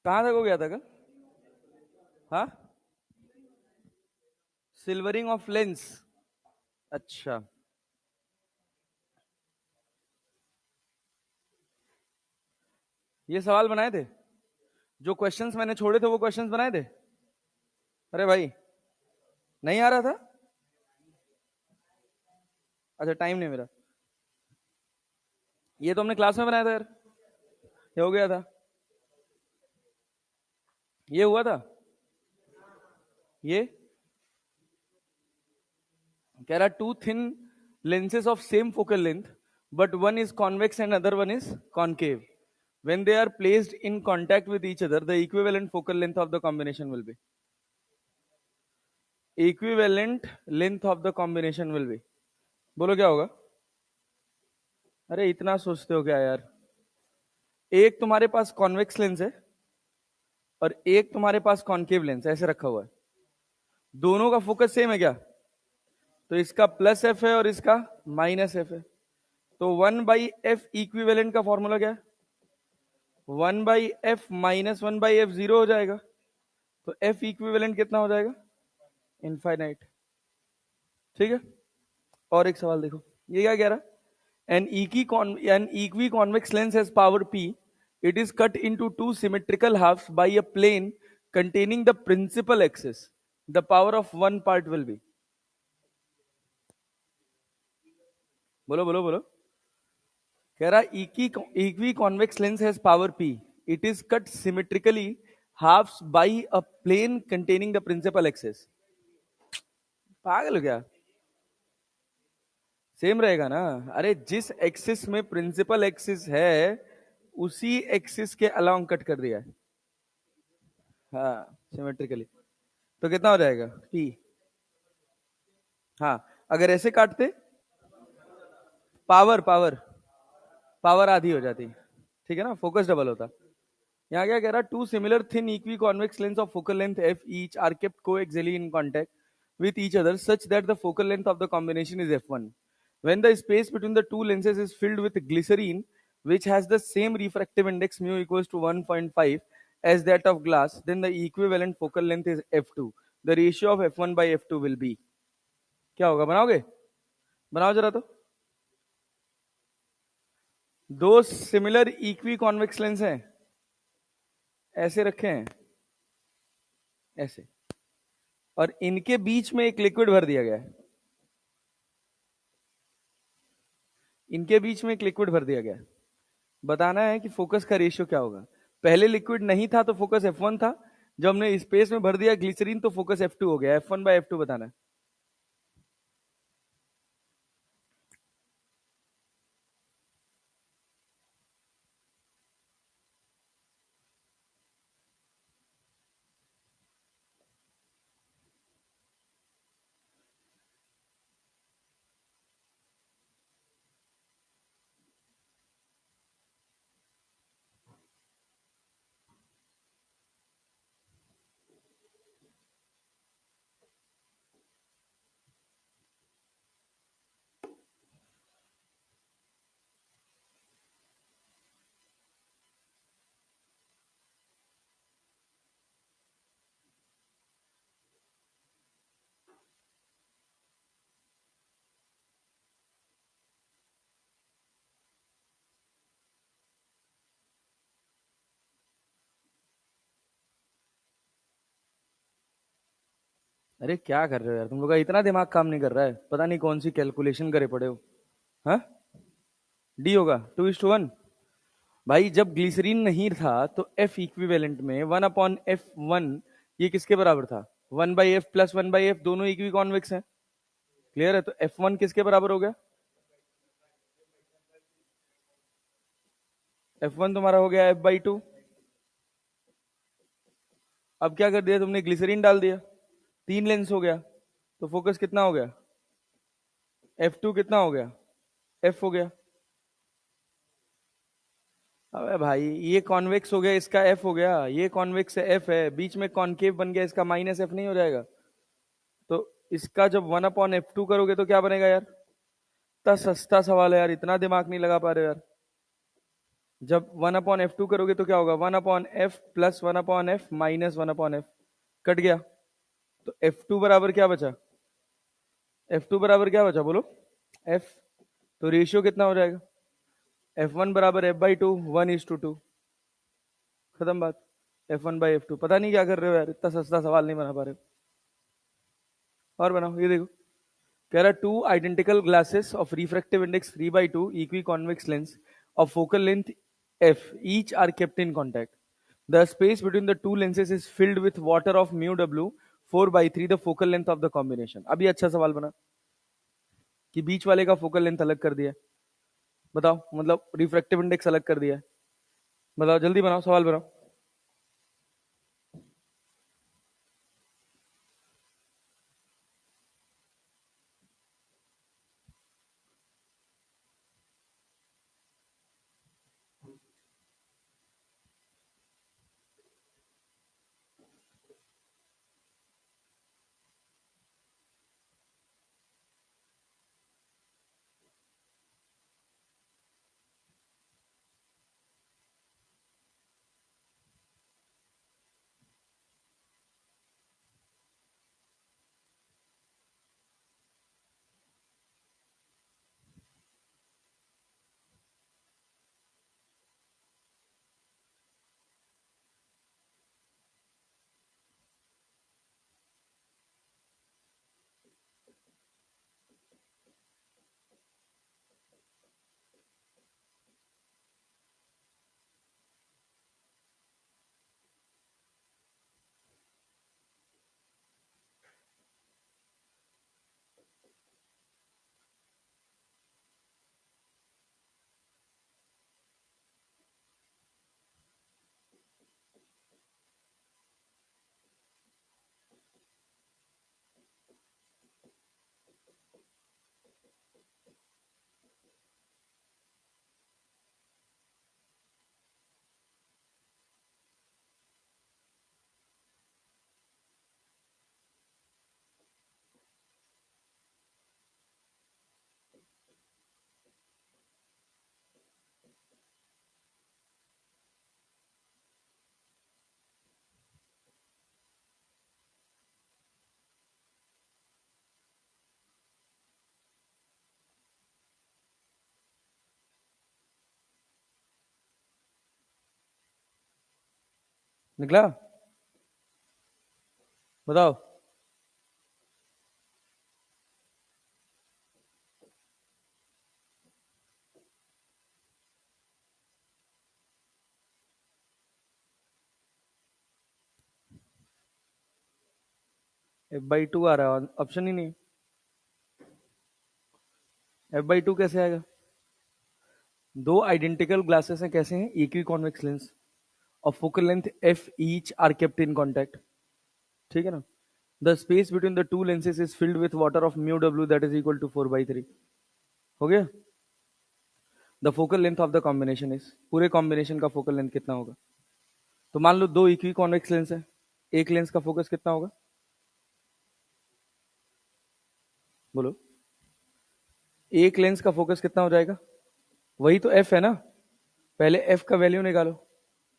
कहां तक हो गया था कल? हाँ, सिल्वरिंग ऑफ लेंस। अच्छा, ये सवाल बनाए थे? जो क्वेश्चंस मैंने छोड़े थे वो क्वेश्चंस बनाए थे? अरे भाई, नहीं आ रहा था? अच्छा, टाइम नहीं मेरा। ये तो हमने क्लास में बनाया था यार, ये हो गया था, ये हुआ था। ये कह रहा two thin lenses of same focal length but one is convex and other one is concave. When they are placed in contact with each other, the equivalent focal length of the combination will be. Equivalent length of the combination will be. बोलो क्या होगा? अरे इतना सोचते हो क्या यार? एक तुम्हारे पास कॉन्वेक्स लेंस है और एक तुम्हारे पास कॉन्केव लेंस ऐसे रखा हुआ है, दोनों का फोकस सेम है क्या? तो इसका प्लस एफ है और इसका माइनस एफ है, तो 1/f इक्विवेलेंट का फॉर्मूला क्या है? 1/f माइनस 1/f जीरो हो जाएगा, तो f इक्विवेलेंट कितना हो जाएगा? इनफाइनाइट। ठीक है, और एक सवाल देखो, ये क्या कह रहा है? An equiconvex lens has power p. It is cut into two symmetrical halves by a plane containing the principal axis. The power of one part will be. बोलो बोलो बोलो। कह रहा equiconvex lens has power p. It is cut symmetrically halves by a plane containing the principal axis. पागल हो क्या? Same रहेगा ना। अरे जिस एक्सिस में प्रिंसिपल एक्सिस है उसी एक्सिस के अलाउंग कट कर दिया है। हाँ, सिमेट्रिकली। तो कितना हो जाएगा? पी। हाँ, अगर ऐसे काटते, पावर पावर पावर आधी हो जाती, ठीक है ना, फोकस डबल होता। यहाँ क्या कह रहा? Two similar thin equiconvex lens of focal length F each are kept coaxially in contact with each other such that the focal length of the combination is f1. When the space between the two lenses is filled with glycerine which has the same refractive index mu equals to 1.5 as that of glass, then the equivalent focal length is f2. The ratio of f1 by f2 will be. क्या होगा? बनाओगे? बनाओ जरा तो। दो similar equi convex lens हैं, ऐसे रखे हैं, ऐसे, और इनके बीच में एक लिक्विड भर दिया गया है। इनके बीच में एक लिक्विड भर दिया गया है। बताना है कि फोकस का रेशियो क्या होगा। पहले लिक्विड नहीं था तो फोकस f1 था, जब हमने स्पेस में भर दिया ग्लिसरीन तो फोकस f2 हो गया। f1 बाय f2 बताना है। अरे क्या कर रहे हो यार, तुम लोग का इतना दिमाग काम नहीं कर रहा है? पता नहीं कौन सी कैलकुलेशन करे पड़े हो। हाँ, डी होगा 2:1। भाई जब ग्लिसरीन नहीं था तो एफ इक्विवेलेंट में 1/f1 ये किसके बराबर था? 1/f प्लस 1/f, दोनों इक्वी कॉन्वेक्स हैं। क्लियर है? तो f1 किसके बराबर हो गया? f1 तुम्हारा हो गया f/2। अब क्या कर दिया तुमने? ग्लिसरीन डाल दिया, तीन लेंस हो गया, तो फोकस कितना हो गया? f2 कितना हो गया? f हो गया। अबे भाई, ये कॉन्वेक्स हो गया, इसका f हो गया, ये कॉन्वेक्स है f है, बीच में कॉन्केव बन गया, इसका माइनस f नहीं हो जाएगा? तो इसका जब 1/f2 करोगे तो क्या बनेगा यार? इतना सस्ता सवाल है यार, इतना दिमाग नहीं लगा पा रहे यार। जब 1/f2 करोगे तो क्या होगा, 1/f plus 1/f minus 1/f, cut गया। तो F2 बराबर क्या बचा, F2 बराबर क्या बचा बोलो, F। तो रेशियो कितना हो जाएगा, F1 बराबर F/2, 1:2, खत्म बात। F1/F2, पता नहीं क्या कर रहे हो यार, इतना सस्ता सवाल नहीं बना पा रहे हो। और बनाओ, ये देखो, कह रहा two identical glasses of refractive index 3/2 equi convex lens of focal length f each are kept in contact. The space between the two lenses is filled with water of mu w 4/3 the focal length of the combination. अभी अच्छा सवाल बना कि बीच वाले का focal length अलग कर दिया है। बताओ, मतलब रिफ्रैक्टिव इंडेक्स अलग कर दिया है। बताओ जल्दी बनाओ, सवाल बनाओ। निकला, बताओ। F/2 आ रहा है, ऑप्शन ही नहीं। F/2 कैसे आएगा, दो आइडेंटिकल ग्लासेस हैं, कैसे हैं, एक ही कॉन्वेक्स लेंस और focal length f each are kept in contact, ठीक है ना। The space between the two lenses is filled with water of mu w that is equal to 4/3, हो गया। The focal length of the combination is, पूरे combination का focal length कितना होगा। तो मान लो दो इक्वी कॉन्वेक्स लेंस है, एक लेंस का फोकस कितना होगा, बोलो। एक लेंस का फोकस कितना हो जाएगा, वही तो f है ना, पहले f का वैल्यू निकालो,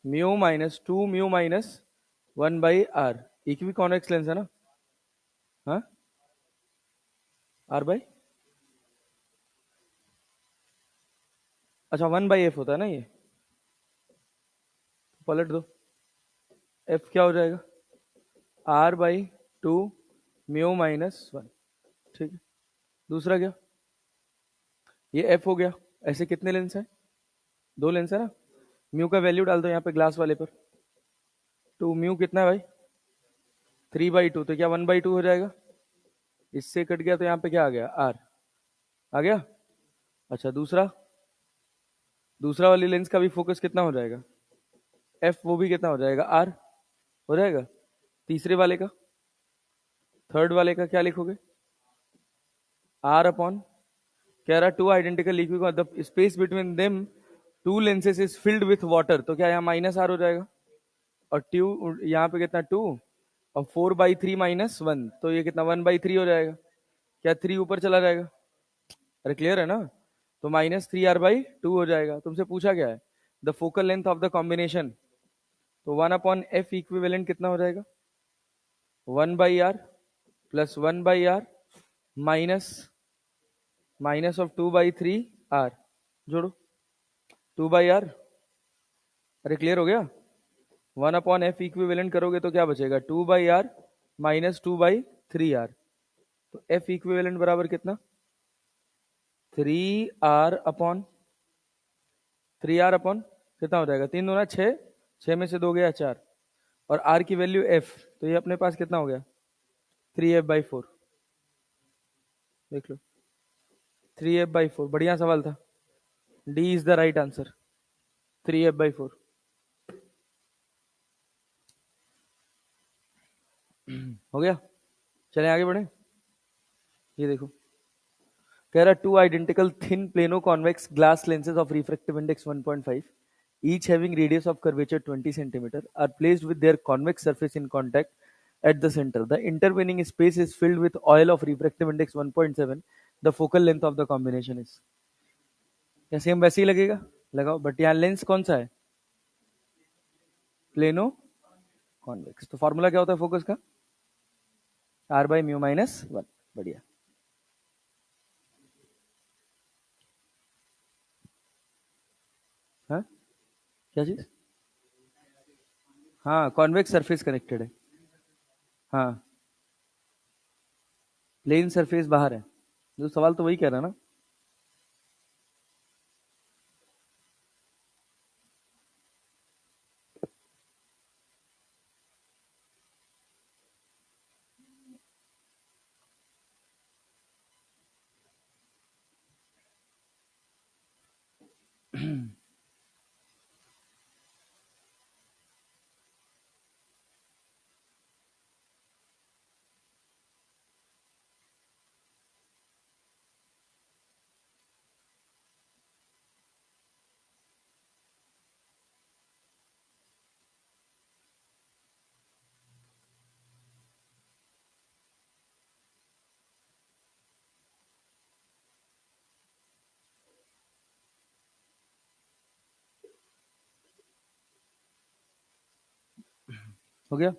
μ-2 μ-1/r, इक्वी कॉन्वेक्स लेंस है ना। हाँ, r/, अच्छा 1/f होता है ना ये, पलट दो, f क्या हो जाएगा, r/2 μ-1, ठीक है। दूसरा क्या, ये f हो गया, ऐसे कितने लेंस है, दो लेंस है ना। म्यू का वैल्यू डाल दो यहाँ पे ग्लास वाले पर, तो म्यू कितना है भाई, 3/2, तो क्या 1/2 हो जाएगा, इससे कट गया तो यहाँ पे क्या आ गया, r आ गया। अच्छा दूसरा, दूसरा वाली लेंस का भी फोकस कितना हो जाएगा, f, वो भी कितना हो जाएगा, r हो जाएगा। तीसरे वाले का, थर्ड वाले का क्या लिखोगे, r अपॉन, कह रहा two identical equi the space between them to lenses is filled with water, तो क्या यहाँ -r हो जाएगा, और ट्यू यहाँ पे कितना 2, और 4/3 -1, तो ये कितना 1/3 हो जाएगा, क्या 3 ऊपर चला जाएगा, अरे क्लियर है ना। तो -3r/2 हो जाएगा, तुमसे पूछा क्या है, the focal length of the combination, तो 1/f इक्विवेलेंट कितना हो जाएगा? 1/r plus 1/r minus of 2/3r, जोड़ो 2/r। अरे क्लियर हो गया? 1/f इक्विवेलेंट करोगे तो क्या बचेगा? 2/r minus 2/3r। तो f इक्विवेलेंट बराबर कितना? 3r अपॉन कितना हो जाएगा? 3 दूना 6, 6 में से 2 गया 4, और r की वैल्यू f, तो ये अपने पास कितना हो गया? 3f/4। देख लो, 3f/4। बढ़िया सवाल था। D is the right answer, 3f/4। हो गया? चले आगे बढ़े। ये देखो, कह रहा two identical thin plano convex glass lenses of refractive index 1.5, each having radius of curvature 20 centimeter, are placed with their convex surface in contact at the center. The intervening space is filled with oil of refractive index 1.7. The focal length of the combination is, क्या same वैसे ही लगेगा? लगाओ, but यहाँ lens कौन सा है? Plano convex. तो formula क्या होता है फोकस का? r/μ-1। बढ़िया। हाँ, क्या चीज? हाँ, कॉन्वेक्स सरफेस कनेक्टेड है। हाँ, प्लेन सरफेस बाहर है। जो सवाल तो वही कह रहा है ना। हो गया?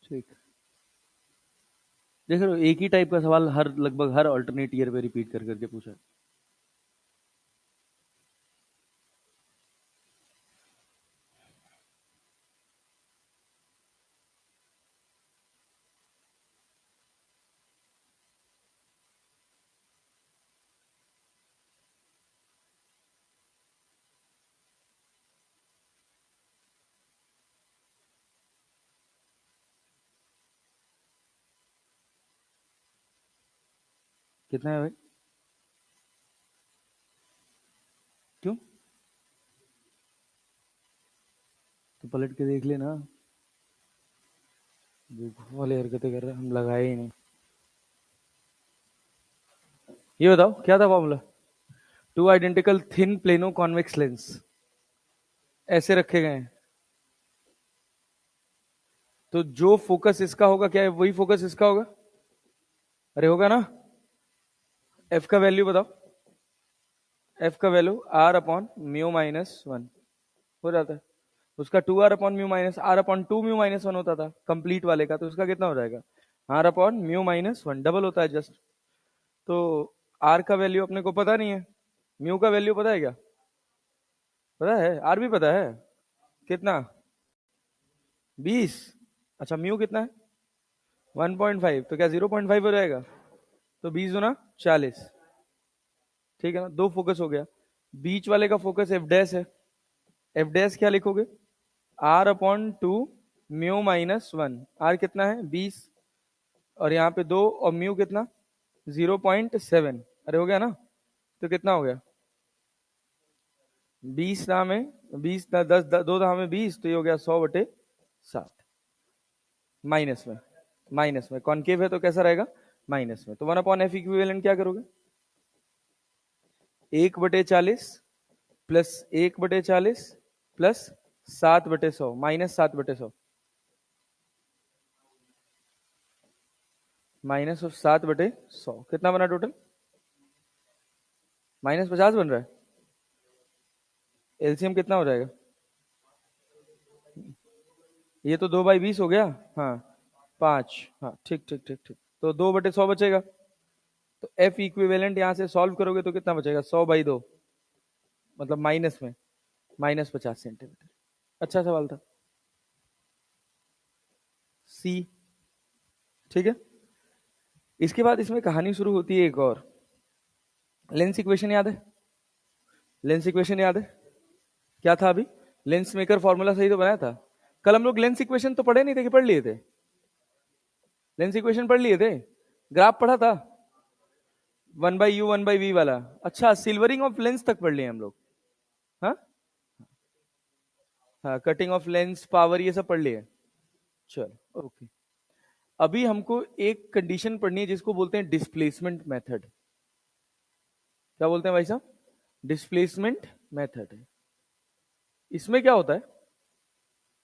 ठीक। देख रहे हो, एक ही टाइप का सवाल हर लगभग हर अल्टरनेट ईयर पे रिपीट कर करके पूछा है। कितना है भाई? क्यों? तो पलट के देख लेना। बेवकूफ वाली हरकतें कर रहे हैं, हम लगाए ही नहीं। ये बताओ क्या था formula? Two identical thin plano convex lens ऐसे रखे गए हैं, तो जो फोकस इसका होगा क्या है, वही फोकस इसका होगा? अरे होगा ना। एफ का वैल्यू बताओ। एफ का वैल्यू r/μ-1 हो जाता है। उसका 2r/μ-r/2μ-1 होता था कंप्लीट वाले का, तो उसका कितना हो जाएगा? r/μ-1 डबल होता है जस्ट। तो r का वैल्यू अपने को पता नहीं है, म्यू का वैल्यू पता है क्या? पता है, r भी पता है। कितना? 20। अच्छा, म्यू कितना है? 1.5, तो क्या 0.5 हो जाएगा? तो 20 × 40। ठीक है ना, दो फोकस हो गया। बीच वाले का फोकस एफ डैश है। एफ डैश क्या लिखोगे? r/2μ-1। r कितना है? 20, और यहाँ पे 2, और म्यू कितना? 0.7। अरे हो गया ना। तो कितना हो गया? 20 दाम में 20, 10, 2 दाम में 20, तो ये हो गया 100/7। माइनस में कॉन्केव है तो कैसा रहेगा? माइनस में। तो 1/f इक्विवेलेंट क्या करोगे? 1/40 प्लस 1/40 प्लस 7/100 माइनस 7/100। -7/100 कितना बना टोटल? -50 बन रहा है। एलसीएम कितना हो जाएगा? ये तो 2/20 हो गया। हाँ 5। हाँ ठीक ठीक ठीक ठीक, तो 2/100 बचेगा। तो एफ इक्विवेलेंट यहां से सॉल्व करोगे तो कितना बचेगा? 100/2, मतलब माइनस में -50 सेंटीमीटर। अच्छा सवाल था। सी। ठीक है, इसके बाद इसमें कहानी शुरू होती है एक और। लेंस इक्वेशन याद है? लेंस इक्वेशन याद है? क्या था अभी? लेंस मेकर फॉर्मूला सही तो बनाया था। कल हम लोग लेंस इक्वेशन तो पढ़े नहीं थे कि पढ़ लिए थे? लेंस इक्वेशन पढ़ लिए थे, ग्राफ पढ़ा था 1/u 1/v वाला। अच्छा, सिल्वरिंग ऑफ लेंस तक पढ़ लिए हम लोग। हाँ हाँ, कटिंग ऑफ लेंस, पावर, ये सब पढ़ लिए। चलो ओके। अभी हमको एक कंडीशन पढ़नी है जिसको बोलते हैं डिस्प्लेसमेंट मेथड। क्या बोलते हैं भाई साहब? Displacement method. इसमें क्या होता है?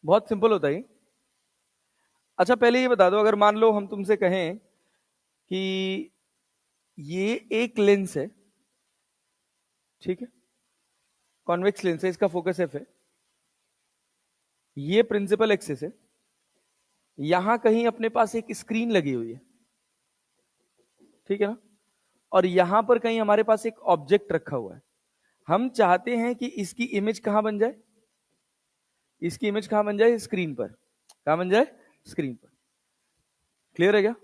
बहुत सिंपल होता है। अच्छा पहले ये बता दो, अगर मान लो हम तुमसे कहें कि ये एक लेंस है, ठीक है, कॉन्वेक्स लेंस है, इसका फोकस एफ है, ये प्रिंसिपल एक्सिस है, यहां कहीं अपने पास एक स्क्रीन लगी हुई है, ठीक है ना, और यहां पर कहीं हमारे पास एक ऑब्जेक्ट रखा हुआ है। हम चाहते हैं कि इसकी इमेज कहां बन जाए? इसकी इमेज कहां बन जाए? स्क्रीन पर। कहां बन जाए? स्क्रीन पर। क्लियर है क्या?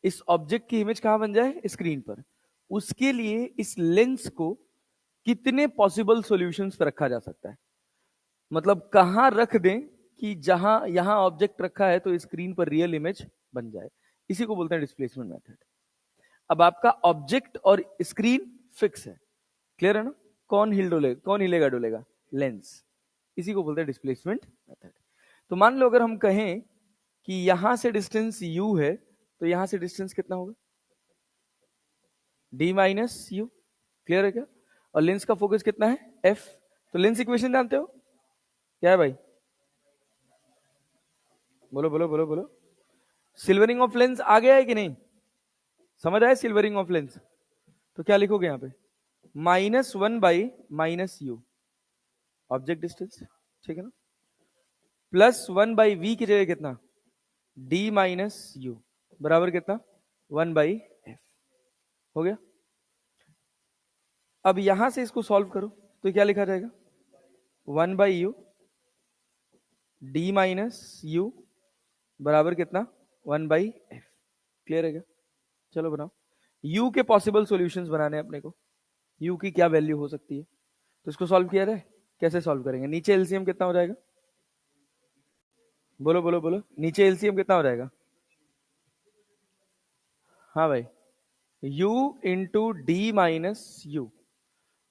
इस ऑब्जेक्ट की इमेज कहां बन जाए? स्क्रीन पर। उसके लिए इस लेंस को कितने पॉसिबल सॉल्यूशंस पर रखा जा सकता है? मतलब कहां रख दें कि जहां यहां ऑब्जेक्ट रखा है तो स्क्रीन पर रियल इमेज बन जाए। इसी को बोलते हैं डिस्प्लेसमेंट मेथड। अब आपका ऑब्जेक्ट और स्क्रीन फिक्स है, क्लियर है ना? कौन कौन हिलेगा डुलेगा? लेंस। इसी को बोलते हैं डिस्प्लेसमेंट मेथड। तो मान लो अगर हम कहें कि यहां से डिस्टेंस u है, तो यहां से डिस्टेंस कितना होगा? d minus you. क्लियर है क्या? और लेंस का फोकस कितना है? f। तो लेंस इक्वेशन जानते हो क्या है भाई? बोलो बोलो बोलो बोलो। सिल्वरिंग ऑफ लेंस आ गया है कि नहीं? समझ आया सिल्वरिंग ऑफ लेंस? तो क्या लिखोगे यहां पे? -1/-u, ऑब्जेक्ट डिस्टेंस, ठीक है ना, +1/v की जगह कितना? d माइनस यू, बराबर कितना? 1/f। हो गया। अब यहां से इसको सॉल्व करो तो क्या लिखा जाएगा? 1/u d माइनस यू बराबर कितना? 1/f। क्लियर है क्या? चलो बनाओ। u के पॉसिबल सॉल्यूशंस बनाने हैं अपने को। u की क्या वैल्यू हो सकती है, तो इसको सॉल्व किया जाए। कैसे सॉल्व करेंगे? नीचे एलसीएम कितना हो जाएगा? बोलो बोलो बोलो, नीचे एलसीएम कितना हो जाएगा? हाँ भाई, u into D minus you,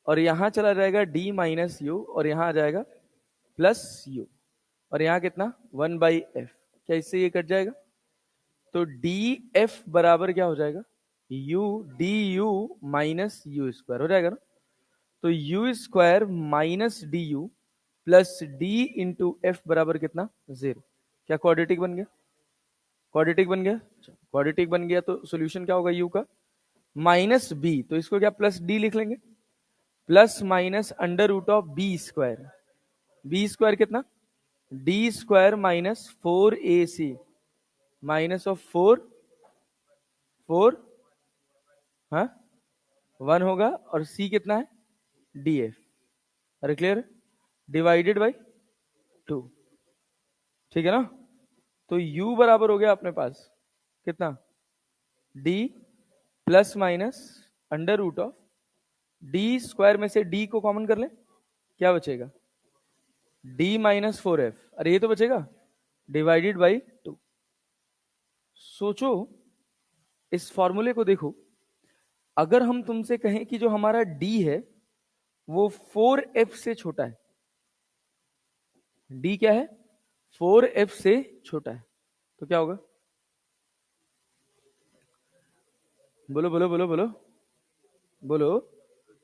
और यहां चला जाएगा d माइनस यू, और यहां आ जाएगा प्लस यू, और यहां कितना? 1/f। क्या इससे ये कट जाएगा? तो df बराबर क्या हो जाएगा? u du minus you square हो जाएगा ना। तो you square minus D you plus D into F बराबर कितना? 0। क्या क्वाड्रेटिक बन गया? क्वाड्रेटिक बन गया। क्वाड्रेटिक बन गया तो सोल्यूशन क्या होगा? यू का माइनस बी, तो इसको क्या प्लस डी लिख लेंगे, plus minus under root of B square. B square कितना? D square minus 4ac minus of 4 हाँ 1 होगा, और c कितना है? df। अरे क्लियर? डिवाइडेड बाई 2, ठीक है ना। तो u बराबर हो गया अपने पास कितना? d plus minus under root of D square में से d को कॉमन कर ले, क्या बचेगा? d minus 4f। अरे ये तो बचेगा डिवाइडेड बाई 2। सोचो, इस फॉर्मूले को देखो। अगर हम तुमसे कहें कि जो हमारा d है वो 4f से छोटा है, d क्या है? 4f से छोटा है, तो क्या होगा? बोलो बोलो बोलो बोलो बोलो,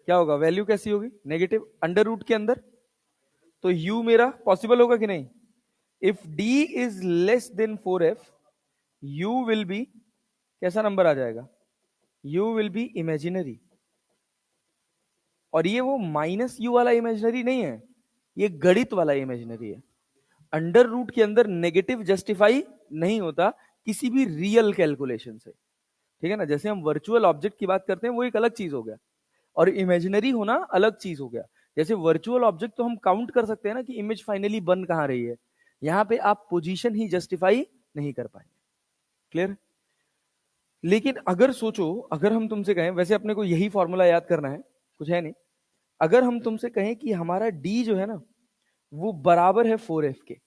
क्या होगा? वैल्यू कैसी होगी? नेगेटिव अंडर रूट के अंदर। तो u मेरा पॉसिबल होगा कि नहीं? If d is less than 4f, u will be कैसा नंबर आ जाएगा? u will be imaginary. और ये वो माइनस u वाला इमेजिनरी नहीं है, ये गणित वाला इमेजिनरी है। अंडर रूट के अंदर नेगेटिव जस्टिफाई नहीं होता किसी भी रियल कैलकुलेशन से, ठीक है ना। जैसे हम वर्चुअल ऑब्जेक्ट की बात करते हैं वो एक अलग चीज हो गया, और इमेजिनरी होना अलग चीज हो गया। जैसे वर्चुअल ऑब्जेक्ट तो हम काउंट कर सकते हैं ना कि इमेज फाइनली बन कहां रही है, यहां पे आप पोजीशन ही जस्टिफाई नहीं कर पाएंगे। क्लियर? लेकिन अगर सोचो, अगर हम तुमसे कहें, वैसे अपने को यही फॉर्मूला याद करना है, कुछ है नहीं। अगर हम तुमसे कहें कि हमारा डी जो है ना वो बराबर है 4f के,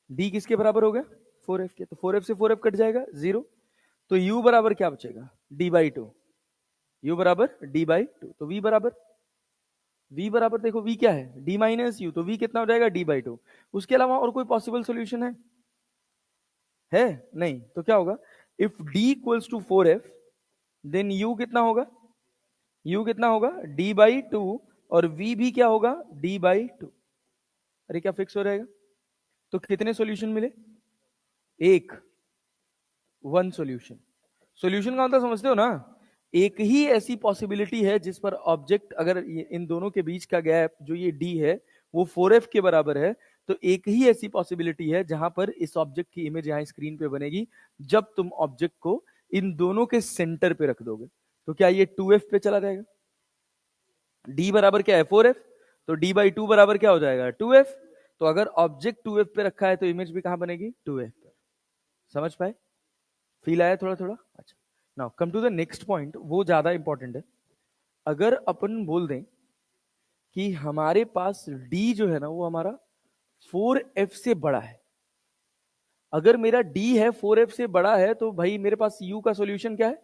डी किसके बराबर हो गया? 4f के। तो 4f से 4f कट जाएगा 0, तो u बराबर क्या बचेगा? d by to. u बराबर d बाई टू। तो v बराबर देखो v क्या है? d minus you. तो v कितना हो जाएगा? d by to. उसके अलावा और कोई पॉसिबल सोल्यूशन है नहीं। तो क्या होगा? If d equals to 4f then u कितना होगा? u कितना होगा? d by two. और v भी क्या होगा? d by two. अरे क्या फिक्स हो जाएगा? तो कितने सॉल्यूशन मिले? एक, वन सॉल्यूशन। सॉल्यूशन का मतलब समझते हो ना? एक ही ऐसी पॉसिबिलिटी है जिस पर ऑब्जेक्ट, अगर इन दोनों के बीच का गैप जो ये d है वो 4f के बराबर है, तो एक ही ऐसी पॉसिबिलिटी है जहां पर इस ऑब्जेक्ट की इमेज यहां स्क्रीन पे बनेगी जब तुम ऑब्जेक्ट को इन दोनों के सेंटर पे रख दोगे। तो क्या ये 2f पे चला जाएगा? d बराबर क्या है? 4f। तो d बाई टू बराबर क्या हो जाएगा? 2f। तो अगर ऑब्जेक्ट 2f पे रखा है तो इमेज भी कहां बनेगी? 2f पे। समझ पाए? फील आया थोड़ा थोड़ा? अच्छा, now come to the next point, वो ज्यादा इंपॉर्टेंट है। अगर अपन बोल दें कि हमारे पास d जो है ना वो हमारा 4f से बड़ा है, अगर मेरा d है 4f से बड़ा है, तो भाई मेरे पास u का सॉल्यूशन क्या है?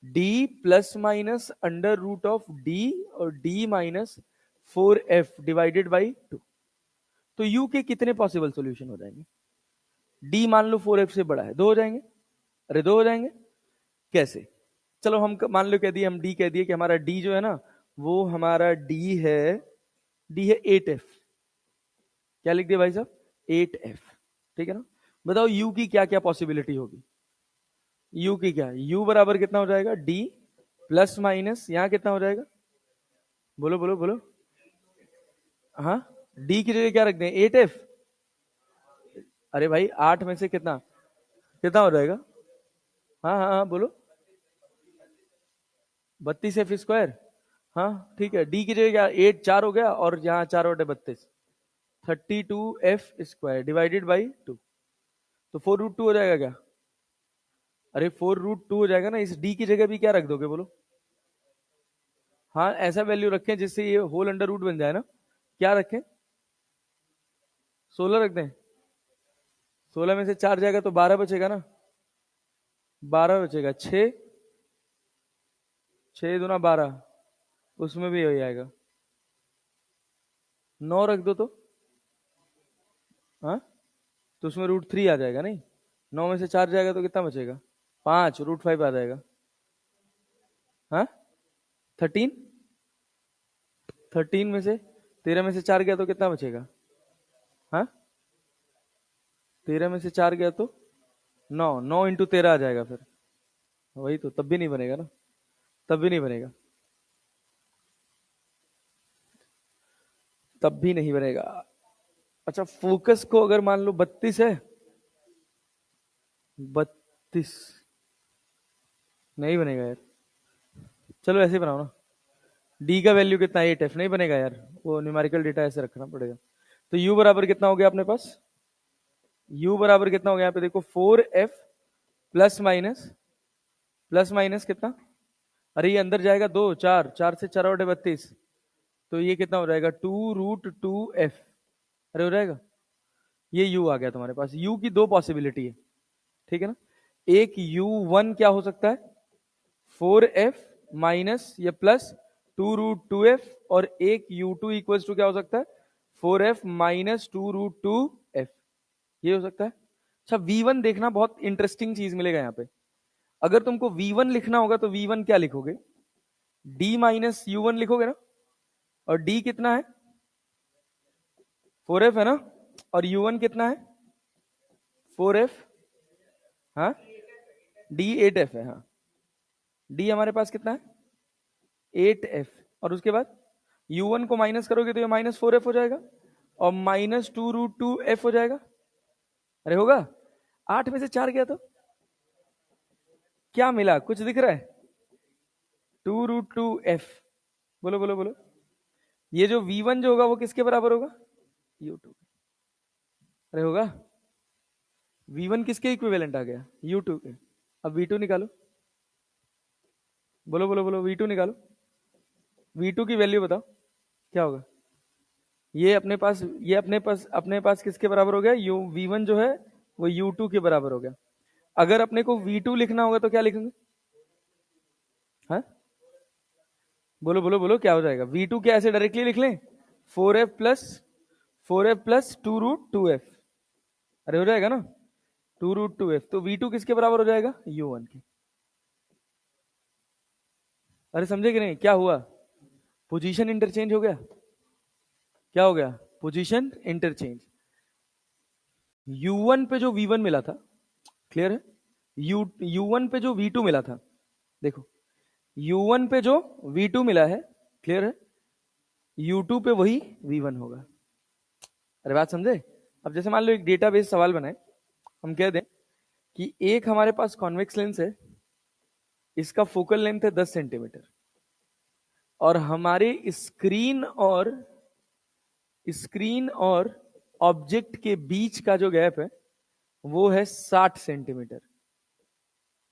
d plus minus under root of d और d minus 4f divided by two. तो u के कितने पॉसिबल सॉल्यूशन हो जाएंगे? d मान लो 4f से बड़ा है, दो हो जाएंगे। अरे दो हो जाएंगे कैसे? चलो हम मान लो कह दिए, हम d कह दिए कि हमारा d जो है ना वो हमारा d है 8f। क्या लिख दिया भाई साहब? 8f। ठीक है ना। बताओ u की क्या क्या पॉसिबिलिटी होगी? u की क्या? u बराबर कितना हो जाएगा? d प्लस माइनस यहां कितना हो जाएगा? बोलो बोलो बोलो। हाँ, d की जगह क्या रख दें? 8f। अरे भाई 8 में से कितना कितना हो जाएगा? हाँ हाँ हाँ बोलो। 32f²। हाँ ठीक है, डी की जगह क्या? 8 4 हो गया, और यहाँ 4/32, 32f² डिवाइडेड बाई टू। तो 4√2 हो जाएगा क्या? अरे 4√2 हो जाएगा ना। इस डी की जगह भी क्या रख दोगे बोलो? हाँ, ऐसा वैल्यू रखें जिससे ये होल अंडर रूट बन जाए ना। क्या रखें? 16 रख दें। 16 में से 4 जाएगा तो 12 बचेगा ना। 12 बचेगा। 6, 6×2 = 12, उसमें भी हो जाएगा। 9 रख दो तो, हाँ, तो उसमें √3 आ जाएगा। नहीं, 9 में से 4 जाएगा तो कितना बचेगा? 5, √5 आ जाएगा। हाँ, 13, 13 में से 13 में से 4 गया तो कितना बचेगा? हाँ, 13 में से 4 गया तो 9, 9 × 13 आ जाएगा फिर। वही तो, तब भी नहीं बनेगा ना, तब भी नहीं बनेगा, तब भी नहीं बनेगा। अच्छा, फोकस को अगर मान लो 32 है, 32 नहीं बनेगा यार। चलो ऐसे ही बनाओ ना। डी का वैल्यू कितना? 8f नहीं बनेगा यार, वो न्यूमेरिकल डेटा ऐसे रखना पड़ेगा। तो u बराबर कितना हो गया अपने पास? u बराबर कितना हो गया यहाँ पे देखो? 4f प्लस माइनस कितना? अरे ये अंदर जाएगा 2, 4, 4 से 4/32, तो ये कितना हो जाएगा? 2√2f। अरे हो जाएगा। ये u आ गया तुम्हारे पास। u की दो पॉसिबिलिटी है, ठीक है ना। एक u1 क्या हो सकता है? 4f माइनस या प्लस 2√2f। और एक u2 इक्वल्स टू क्या हो सकता है? 4f minus 2√2f। ये हो सकता है। अच्छा, v1 देखना, बहुत इंटरेस्टिंग चीज मिलेगा यहाँ पे। अगर तुमको v1 लिखना होगा तो v1 क्या लिखोगे? d माइनस u1 लिखोगे ना। और d कितना है? 4f है ना। और u1 कितना है? 4f। हाँ, डी 8F है, हाँ। डी हमारे पास कितना है? 8F। और उसके बाद U1 को माइनस करोगे तो ये -4F हो जाएगा, और -2√2F हो जाएगा। अरे होगा? 8 में से 4 गया तो क्या मिला? कुछ दिख रहा है? 2√2F। बोलो बोलो बोलो। ये जो V1 जो होगा वो किसके बराबर होगा? U2। अरे होगा? V1 किसके इक्विवेलेंट आ गया? U2 के। अब V2 निकालो। बोलो बोलो बोलो, V2 निकालो। V2 की वैल्यू बताओ क्या होगा? ये अपने पास किसके बराबर हो गया? V1 जो है वो U2 के बराबर हो गया। अगर अपने को V2 लिखना होगा तो क्या लिखेंगे? हाँ, बोलो बोलो बोलो, क्या हो जाएगा? V2 क्या ऐसे डायरेक्टली लिख लें? 4F plus 2√2F। अरे हो जाएगा ना, 2√2F। तो V2 किसके बराबर हो जाएगा? U1 के। अरे समझे कि नहीं? क्या हुआ? पोजीशन इंटरचेंज हो गया। क्या हो गया? Position interchange. U1 पे जो V1 मिला था, क्लियर है? U1 पे जो V2 मिला था, देखो, U1 पे जो V2 मिला है, क्लियर है? U2 पे वही V1 होगा। अरे बात समझे? अब जैसे मान लो एक डेटाबेस सवाल बनाए, हम कह दें कि एक हमारे पास कॉन्वेक्स लेंस है, इसका फोकल लेंथ है 10 सेंटीमीटर, और हमारे स्क्रीन और ऑब्जेक्ट के बीच का जो गैप है वो है 60 सेंटीमीटर।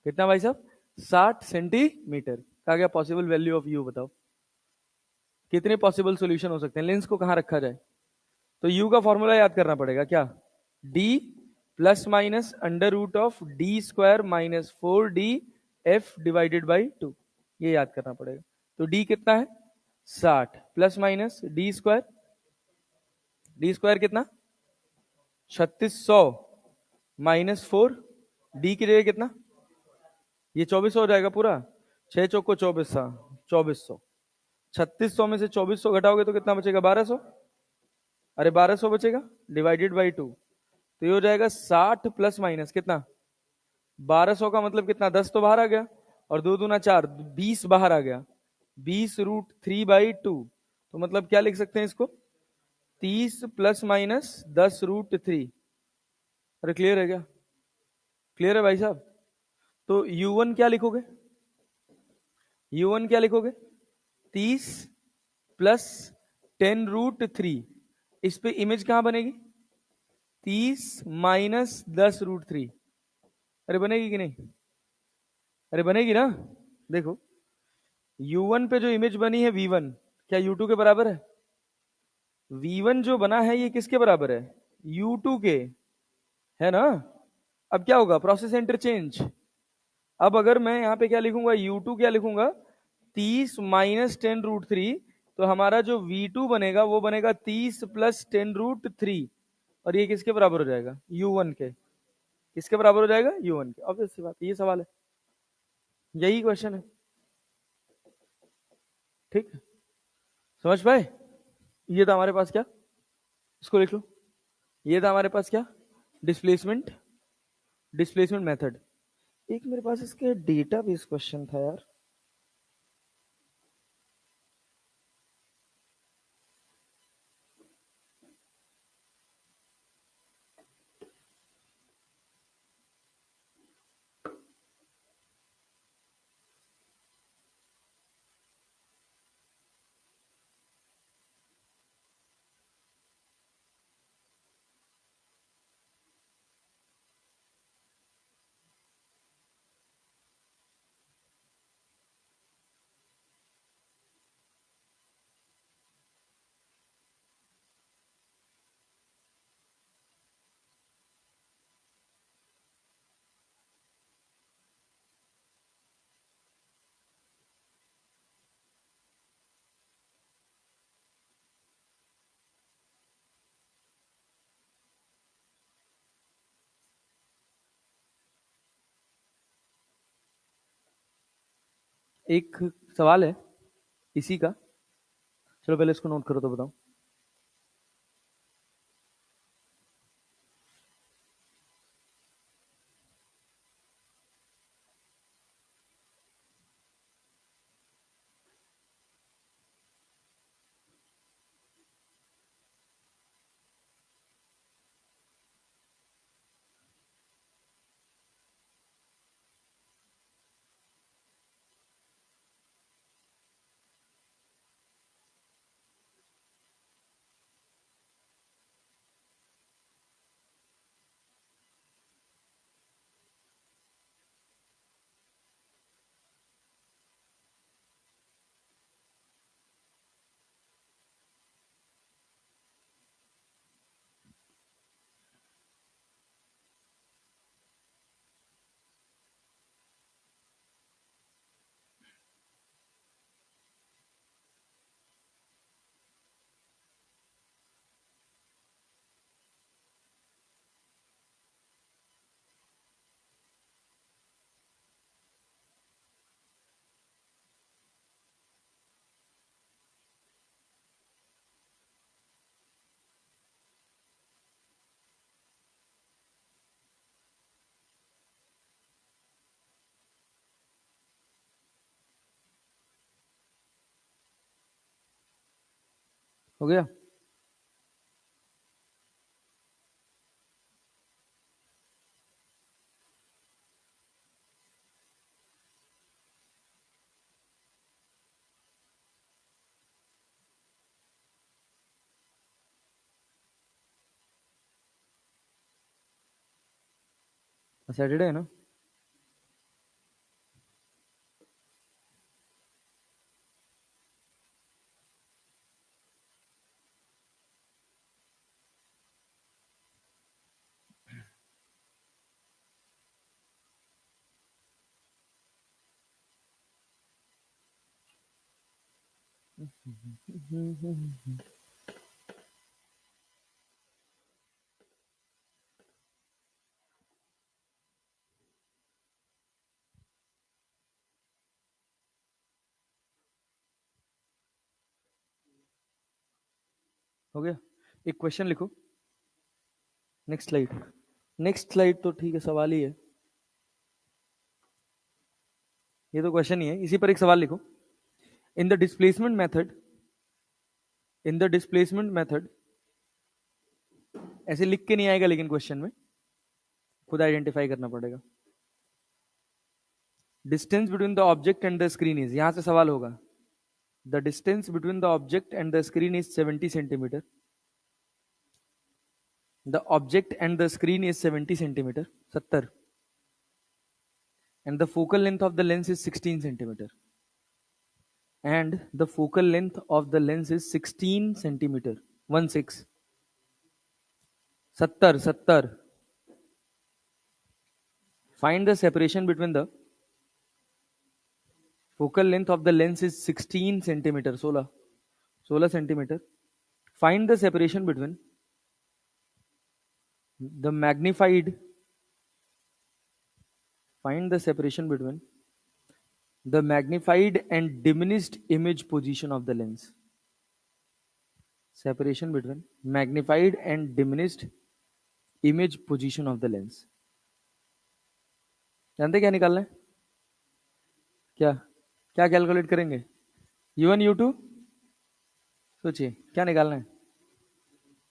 कितना भाई साहब? 60 सेंटीमीटर। कहा गया पॉसिबल वैल्यू ऑफ यू बताओ। कितने पॉसिबल सॉल्यूशन हो सकते हैं? लेंस को कहां रखा जाए? तो यू का फॉर्मूला याद करना पड़ेगा, क्या? D plus minus under root of D square minus 4DF divided by 2। ये याद करना पड़ेगा। तो डी कितना है? 60 प्लस माइनस डी स्क्वायर कितना? 3600 -4। डी की जगह कितना? ये 2400 हो जाएगा पूरा। 6 चौको 24, 2400। 3600 में से 2400 घटाओगे तो कितना बचेगा? 1200। अरे 1200 बचेगा, डिवाइडेड बाई 2। तो ये हो जाएगा 60 प्लस माइनस कितना? 1200 का मतलब कितना? 10 तो बाहर आ गया, और 2 दूना 4, 20 बाहर आ गया। 20√3/2। तो मतलब क्या लिख सकते हैं इसको? 30 प्लस माइनस 10√3। अरे क्लियर है क्या? क्लियर है भाई साहब? तो U1 क्या लिखोगे? U1 क्या लिखोगे? 30 प्लस 10√3। इस पे इमेज कहां बनेगी? 30 -10√3। अरे बनेगी कि नहीं? अरे बनेगी ना? देखो, U1 पे जो इमेज बनी है V1, क्या U2 के बराबर है? V1 जो बना है ये किसके बराबर है? U2 के, है ना? अब क्या होगा? Process interchange. अब अगर मैं यहाँ पे क्या लिखूंगा? U2 क्या लिखूंगा? 30 - 10√3। तो हमारा जो V2 बनेगा वो बनेगा 30 प्लस 10√3। और ये किसके बराबर हो जाएगा? U1 के। किसके बराबर हो जाएगा? U1 के। ऑब्वियस सी बात, ये सवाल है, यही क्वेश्चन है। ठीक, समझ पाए? ये था हमारे पास क्या, इसको लिख लो। ये था हमारे पास क्या? Displacement displacement method. एक मेरे पास इसके डेटा बेस क्वेश्चन था यार। एक सवाल है इसी का, चलो पहले इसको नोट करो तो बताओ। हो गया? सैटरडे है ना? हो गया? एक क्वेश्चन लिखो। Next slide. नेक्स्ट स्लाइड तो ठीक है, सवाल ही है। ये तो क्वेश्चन ही है, इसी पर एक सवाल लिखो। In the displacement method, in the displacement method, ऐसे लिख के नहीं आएगा लेकिन क्वेश्चन में खुद आइडेंटिफाई करना पड़ेगा। Distance between the object and the screen is, यहां से सवाल होगा। The distance between the object and the screen is 70 centimetre. The object and the screen is 70 centimetre, 70, and the focal length of the lens is 16 centimeter, and the focal length of the lens is 16 centimeter, 16, 70, 70. Find the separation between the focal length of the lens is 16 centimeter, 16 centimeter. Find the separation between the magnified, find the separation between the magnified and diminished image position of the lens. Separation between magnified and diminished image position of the lens. जानते क्या निकालना है? क्या क्या calculate करेंगे? U1 U2, सोचिए क्या निकालना है।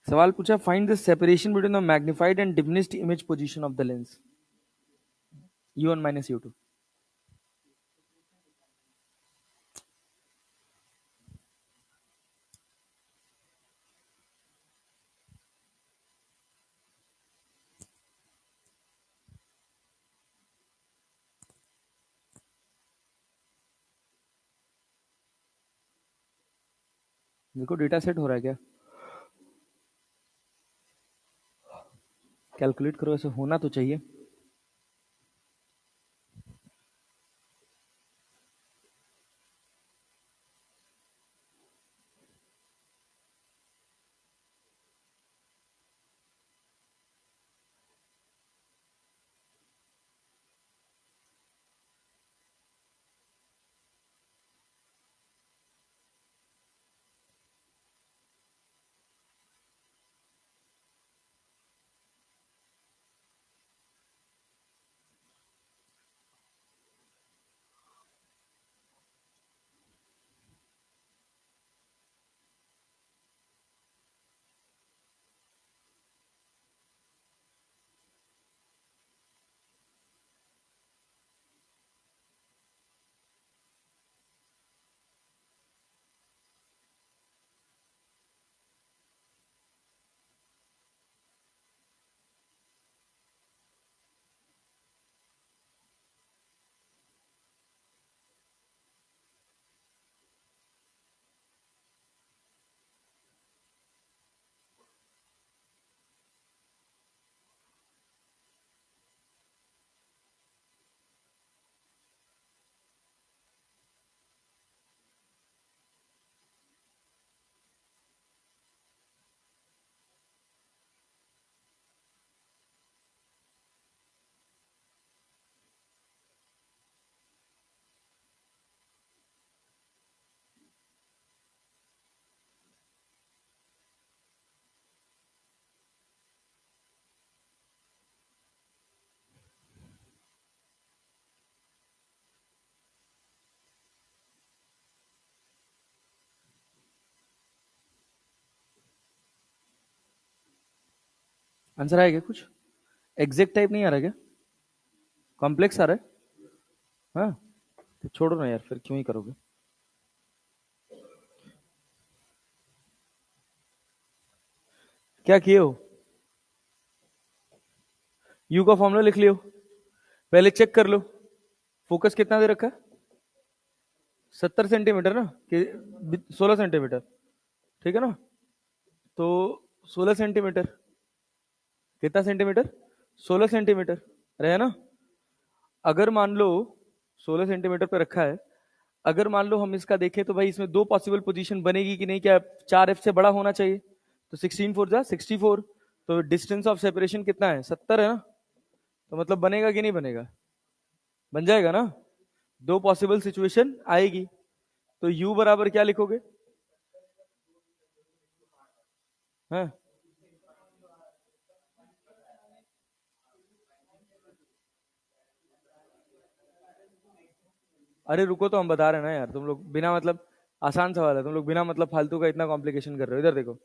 सवाल पूछा find the separation between the magnified and diminished image position of the lens, U1 minus U2। देखो डेटा सेट हो रहा है क्या? कैलकुलेट करो, ऐसे होना तो चाहिए। आंसर आएगा कुछ? एग्जैक्ट टाइप नहीं आ रहा क्या? कॉम्प्लेक्स आ रहा है? हाँ, तो छोड़ो ना यार, फिर क्यों ही करोगे। क्या किए हो? यू का फॉर्मूला लिख लियो, पहले चेक कर लो फोकस कितना दे रखा है। 70 सेंटीमीटर ना कि 16 सेंटीमीटर? ठीक है ना? तो 16 सेंटीमीटर, कितना सेंटीमीटर? 16 सेंटीमीटर रहे ना। अगर मान लो 16 सेंटीमीटर पे रखा है, अगर मान लो हम इसका देखें तो भाई इसमें दो पॉसिबल पोजीशन बनेगी कि नहीं? क्या 4F से बड़ा होना चाहिए? तो 16 4 जा 64, तो डिस्टेंस ऑफ सेपरेशन कितना है? 70 है ना। तो मतलब बनेगा कि नहीं बनेगा? बन जाएगा ना। दो पॉसिबल सिचुएशन आएगी, तो u बराबर क्या लिखोगे? हाँ, अरे रुको, तो हम बता रहे हैं ना यार, तुम लोग बिना मतलब, आसान सवाल है, तुम लोग बिना मतलब फालतू का इतना कॉम्प्लिकेशन कर रहे हो। इधर देखो,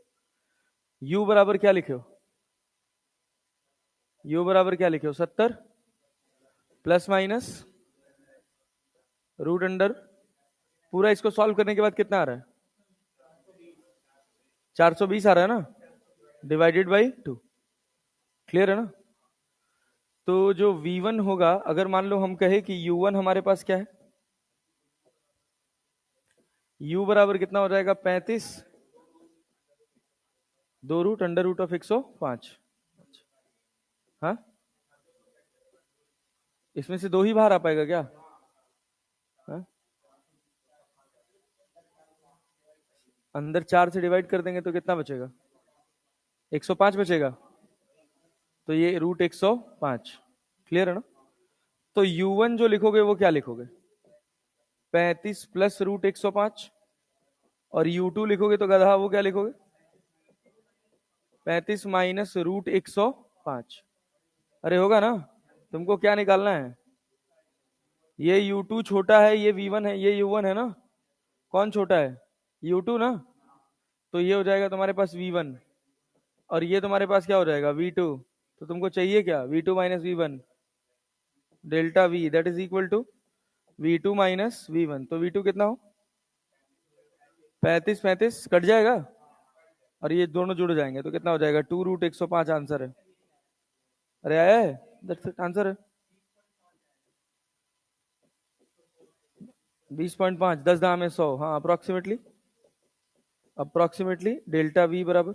u बराबर क्या लिखे हो? u बराबर क्या लिखे हो? 70 प्लस माइनस रूट अंडर, पूरा इसको सॉल्व करने के बाद कितना आ रहा है? 420 आ रहा है ना, डिवाइडेड बाई 2। क्लियर है ना? तो जो v1 होगा, अगर मान लो हम कहे कि u1 हमारे पास क्या है, u बराबर कितना हो जाएगा? 35 दो रूट अंडर रूट ऑफ 105। हाँ, इसमें से दो ही बाहर आ पाएगा क्या? हाँ? अंदर 4 से डिवाइड कर देंगे तो कितना बचेगा? 105 बचेगा। तो ये रूट 105। क्लियर है ना? तो u1 जो लिखोगे वो क्या लिखोगे? 35 प्लस रूट 105। और u2 लिखोगे तो गधा वो क्या लिखोगे? 35 माइनस रूट 105। अरे होगा ना? तुमको क्या निकालना है? ये u2 छोटा है, ये v1 है, ये u1 है ना। कौन छोटा है? u2 ना। तो ये हो जाएगा तुम्हारे पास v1, और ये तुम्हारे पास क्या हो जाएगा? v2। तो तुमको चाहिए क्या? v2 minus v1, delta v that is equal to v2 minus v1। तो v2 कितना हो? 35 35 कट जाएगा, और ये दोनों जुड़ जाएंगे तो कितना हो जाएगा? 2 रूट 105 आंसर है। अरे आया है, दैट्स आंसर है। 20.5, 10 दाम में 100, हाँ अप्रोक्सीमेटली। अप्रोक्सीमेटली डेल्टा वी बराबर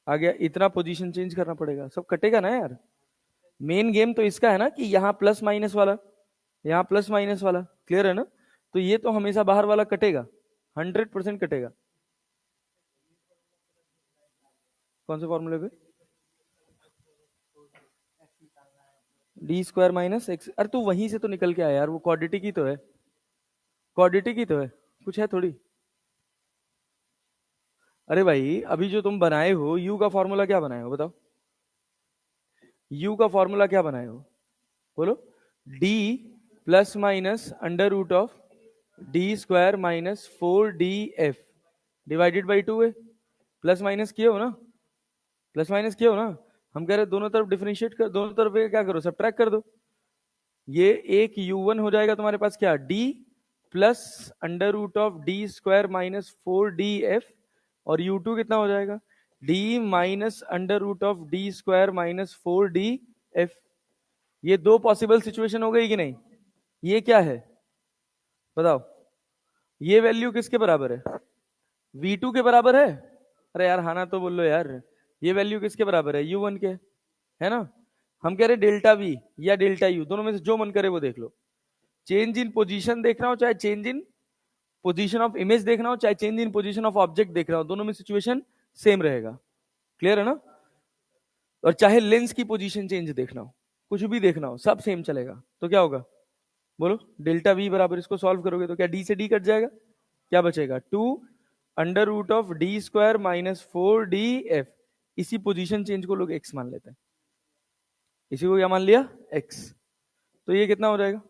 आ गया। इतना पोजीशन चेंज करना पड़ेगा, सब कटेगा ना यार। मेन गेम तो इसका है ना कि यहाँ प्लस माइनस वाला, यहाँ प्लस माइनस वाला। क्लियर है ना? तो ये तो हमेशा बाहर वाला कटेगा, 100% कटेगा। कौन से फॉर्मूले पे? D square minus x. अरे तू वहीं से तो निकल के आया यार, वो क्वाड्रेटिक की तो है, क्वाड्रेटिक की तो है, कुछ है थोड़ी। अरे भाई अभी जो तुम बनाए हो, यू का फॉर्मूला क्या बनाए हो बताओ? यू का फॉर्मूला क्या बनाए हो? बोलो। D plus minus under root of D square minus 4df divided by 2 है। प्लस माइनस किए हो ना? प्लस माइनस किए हो ना? हम कह रहे दोनों तरफ डिफरेंशिएट कर, दोनों तरफ क्या करो? सब्ट्रैक्ट कर दो। ये एक u1 हो जाएगा तुम्हारे पास क्या? d plus under root of D square minus 4df, और u2 कितना हो जाएगा? d minus under root of D square minus 4df। ये दो पॉसिबल सिचुएशन हो गई कि नहीं? ये क्या है बताओ? ये वैल्यू किसके बराबर है? v2 के बराबर है। अरे यार हाँ ना तो बोल लो यार। ये वैल्यू किसके बराबर है? u1 के, है ना। हम कह रहे डेल्टा वी या डेल्टा यू, दोनों में से जो मन करे वो देख लो। चेंज इन पोजीशन देखना हो, चाहे change in position of image देखना हो, चाहे change in position of object देखना हो, दोनों में सिचुएशन सेम रहेगा। क्लियर है ना? और चाहे लेंस की पोजीशन चेंज देखना हो, कुछ भी देखना हो, सब सेम चलेगा। तो क्या होगा बोलो? डेल्टा वी बराबर, इसको सॉल्व करोगे तो क्या डी से डी कट जाएगा? क्या बचेगा? 2 under root of D square minus 4df। इसी पोजीशन चेंज को लोग एक्स मान लेते हैं। इसी को क्या मान लिया? एक्स। तो ये कितना हो जाएगा?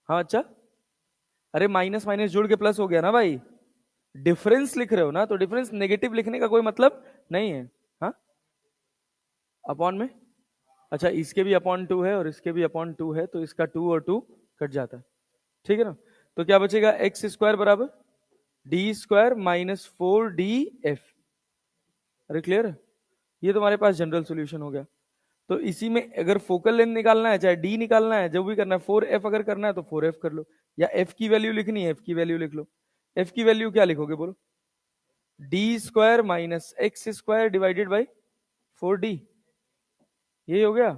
हाँ अच्छा, अरे माइनस माइनस जुड़ के प्लस हो गया ना भाई। डिफरेंस लिख रहे हो ना, तो डिफरेंस नेगेटिव लिखने का कोई मतलब नहीं है। हाँ, अपॉन में, अच्छा इसके भी अपॉन 2 है और इसके भी अपॉन 2 है, तो इसका 2 और 2 कट जाता है, ठीक है ना। तो क्या बचेगा, एक्स स्क्वायर बराबर डी स्क्वायर माइनस 4df। अरे क्लियर है, ये तुम्हारे पास जनरल सॉल्यूशन हो गया। तो इसी में अगर फोकल लेंथ निकालना है, चाहे डी निकालना है, जो भी करना है, 4f अगर करना है तो 4f कर लो, या f की वैल्यू लिखनी है f की वैल्यू लिख लो। f की वैल्यू क्या लिखोगे बोलो, D square minus x square divided by 4d। ये हो गया,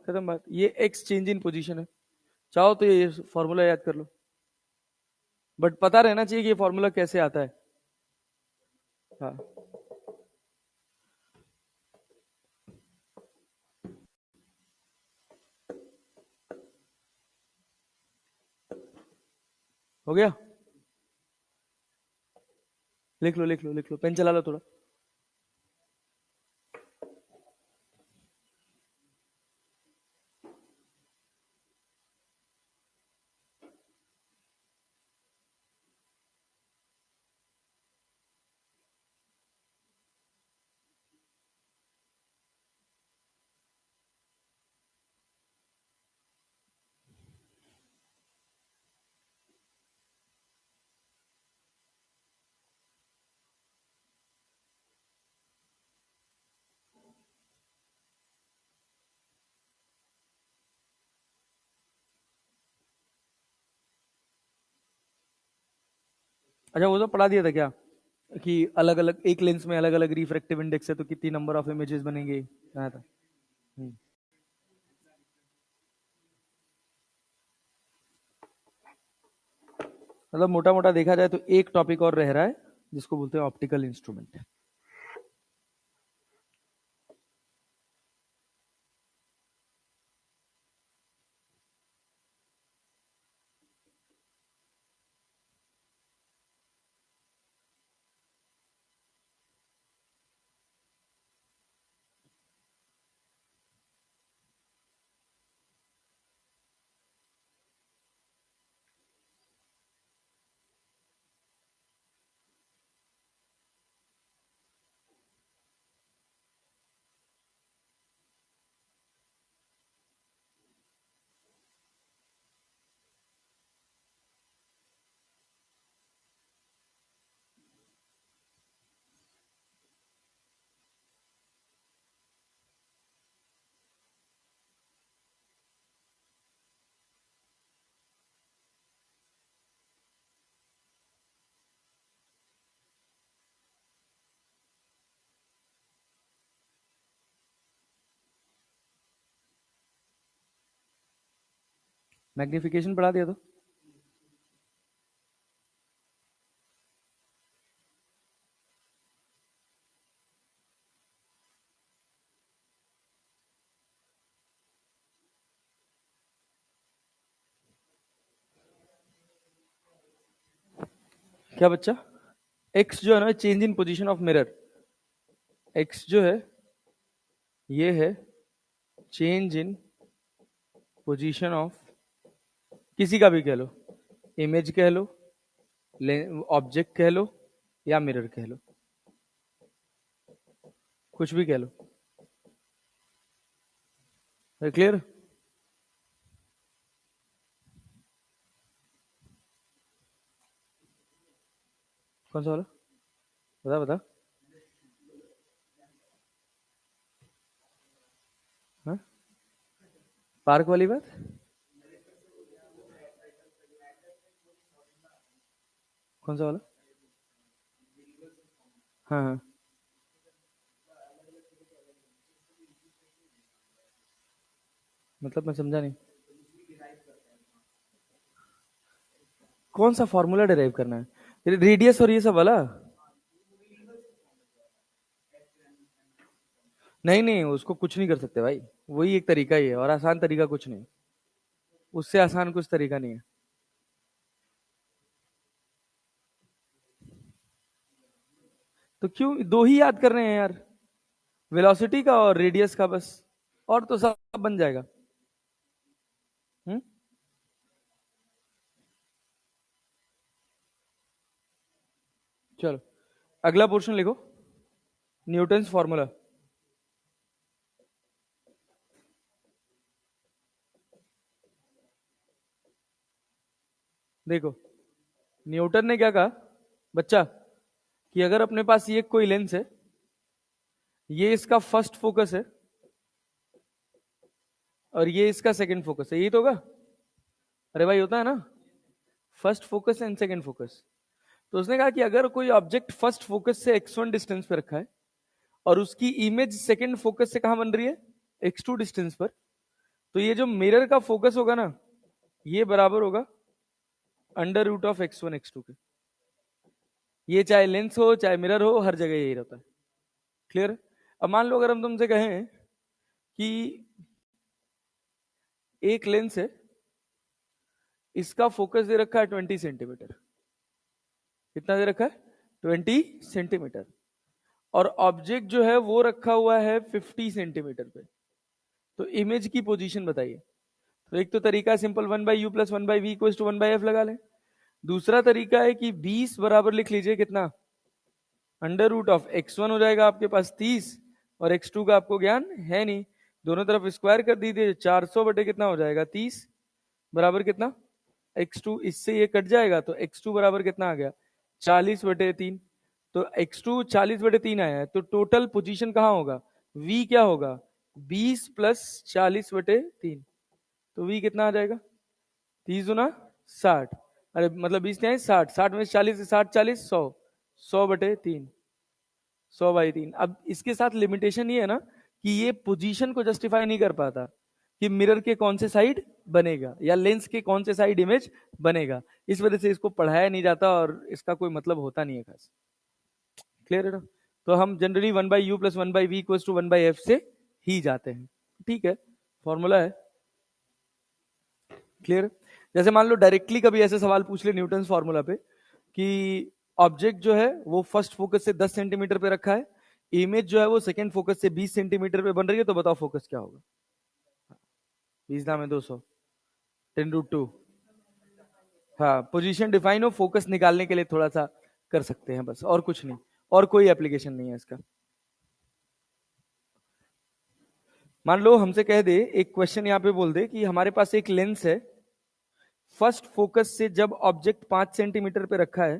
खत्म बात। ये x चेंज इन पोजीशन है, चाहो तो ये फॉर्मूला याद कर लो, बट पता रहना चाहिए कि ये फॉर्मूला कैसे आता है। हाँ, हो गया, लिख लो लिख लो लिख लो, पेन चला लो थोड़ा। अच्छा वो तो पढ़ा दिया था क्या, कि अलग अलग एक लेंस में अलग अलग रिफ्रैक्टिव इंडेक्स है तो कितनी नंबर ऑफ इमेजेस बनेंगे, आया था। हम्म। मतलब मोटा मोटा देखा जाए तो एक टॉपिक और रह रहा है, जिसको बोलते हैं ऑप्टिकल इंस्ट्रूमेंट। मैग्निफिकेशन पढ़ा दिया तो, क्या बच्चा, एक्स जो है ना change in position of mirror, x जो है ये है चेंज इन पोजीशन ऑफ, किसी का भी कह लो, इमेज कह लो, ऑब्जेक्ट कह लो, या मिरर कह लो, कुछ भी कह लो। क्लियर, कौन सा वाला, बता बता। हाँ? पार्क वाली बात, कौन सा वाला, हाँ हाँ, मतलब मैं समझा नहीं, कौन सा फॉर्मूला डिराइव करना है, रेडियस और ये सब वाला। नहीं नहीं, उसको कुछ नहीं कर सकते भाई, वही एक तरीका ही है, और आसान तरीका कुछ नहीं, उससे आसान कुछ तरीका नहीं है। तो क्यों दो ही याद कर रहे हैं यार, वेलोसिटी का और रेडियस का बस, और तो सब बन जाएगा। हम्म, चलो अगला पोर्शन लिखो, न्यूटन्स फॉर्मूला। देखो, न्यूटन ने क्या कहा बच्चा, कि अगर अपने पास ये कोई लेंस है, ये इसका फर्स्ट फोकस है और ये इसका सेकंड फोकस है, यही तो होगा। अरे भाई होता है ना, first focus and second focus. तो उसने कहा कि अगर कोई ऑब्जेक्ट फर्स्ट फोकस से x1 डिस्टेंस पे रखा है और उसकी इमेज सेकंड फोकस से कहां बन रही है, x2 डिस्टेंस पर, तो ये जो मिरर का फोकस होगा ना, ये बराबर होगा under root of x1 x2 के। ये चाहे लेंस हो चाहे मिरर हो, हर जगह यही रहता है। क्लियर। अब मान लो अगर हम तुमसे कहें कि एक लेंस है, इसका फोकस दे रखा है 20 सेंटीमीटर। कितना दे रखा है, 20 सेंटीमीटर। और ऑब्जेक्ट जो है वो रखा हुआ है 50 सेंटीमीटर पे। तो इमेज की पोजीशन बताइए। तो एक तो तरीका है simple, 1/u plus 1/v equals to 1/f लगा लें। दूसरा तरीका है कि 20 बराबर लिख लीजिए कितना, अंडर रूट ऑफ x1 हो जाएगा आपके पास 30, और x2 का आपको ज्ञान है नहीं, दोनों तरफ स्क्वायर कर दीजिए, 400 बटे कितना हो जाएगा 30, बराबर कितना x2, इससे ये कट जाएगा तो x2 बराबर कितना आ गया 40/3। तो x2 40/3 आया है, तो टोटल पोजीशन कहाँ होगा, v क्या होगा 20 प्लस 40/3। तो v कितना आ जाएगा 30 गुना 60, अरे मतलब 20 नहीं 60, 60 में 40, 60 40 100, 100/3, 100/3। अब इसके साथ लिमिटेशन ये है ना कि ये पोजीशन को जस्टिफाई नहीं कर पाता कि मिरर के कौन से साइड बनेगा या लेंस के कौन से साइड इमेज बनेगा, इस वजह से इसको पढ़ाया नहीं जाता और इसका कोई मतलब होता नहीं है खास। क्लियर है ना। तो हम generally 1/u plus 1/v equals to 1/f से ही जाते हैं। ठीक है, फॉर्मूला है। क्लियर। जैसे मान लो डायरेक्टली कभी ऐसे सवाल पूछ ले न्यूटन फॉर्मूला पे कि ऑब्जेक्ट जो है वो फर्स्ट फोकस से 10 सेंटीमीटर पे रखा है, इमेज जो है वो सेकंड फोकस से 20 सेंटीमीटर पे बन रही है, तो बताओ फोकस क्या होगा। 20 दाम है 200, 10√2। हाँ, पोजीशन डिफाइन हो, फोकस निकालने के लिए थोड़ा सा कर सकते हैं बस, और कुछ नहीं, और कोई एप्लीकेशन नहीं है इसका। मान लो हमसे कह दे, एक क्वेश्चन यहाँ पे बोल दे कि हमारे पास एक लेंस है, फर्स्ट फोकस से जब ऑब्जेक्ट 5 सेंटीमीटर पे रखा है,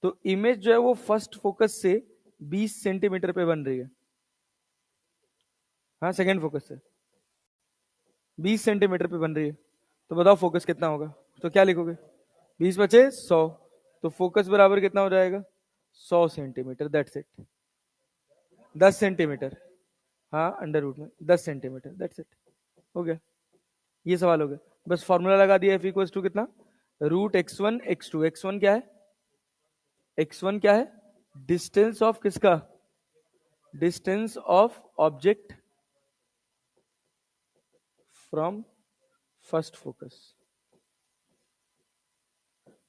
तो इमेज जो है वो फर्स्ट फोकस से 20 सेंटीमीटर पे बन रही है। हाँ, सेकेंड फोकस से 20 सेंटीमीटर पे बन रही है, तो बताओ फोकस कितना होगा। तो क्या लिखोगे, 20 बचे 100, तो फोकस बराबर कितना हो जाएगा 100 सेंटीमीटर, दैट्स इट। 10 सेंटीमीटर, हाँ अंडर रूट में 10 सेंटीमीटर, दैट्स इट। हो गया, ये सवाल हो गया। बस फॉर्मूला लगा दिया, एफ इक्वल्स टू कितना, रूट x1 x2। x1 क्या है, x1 क्या है, डिस्टेंस ऑफ किसका, distance of object from first focus.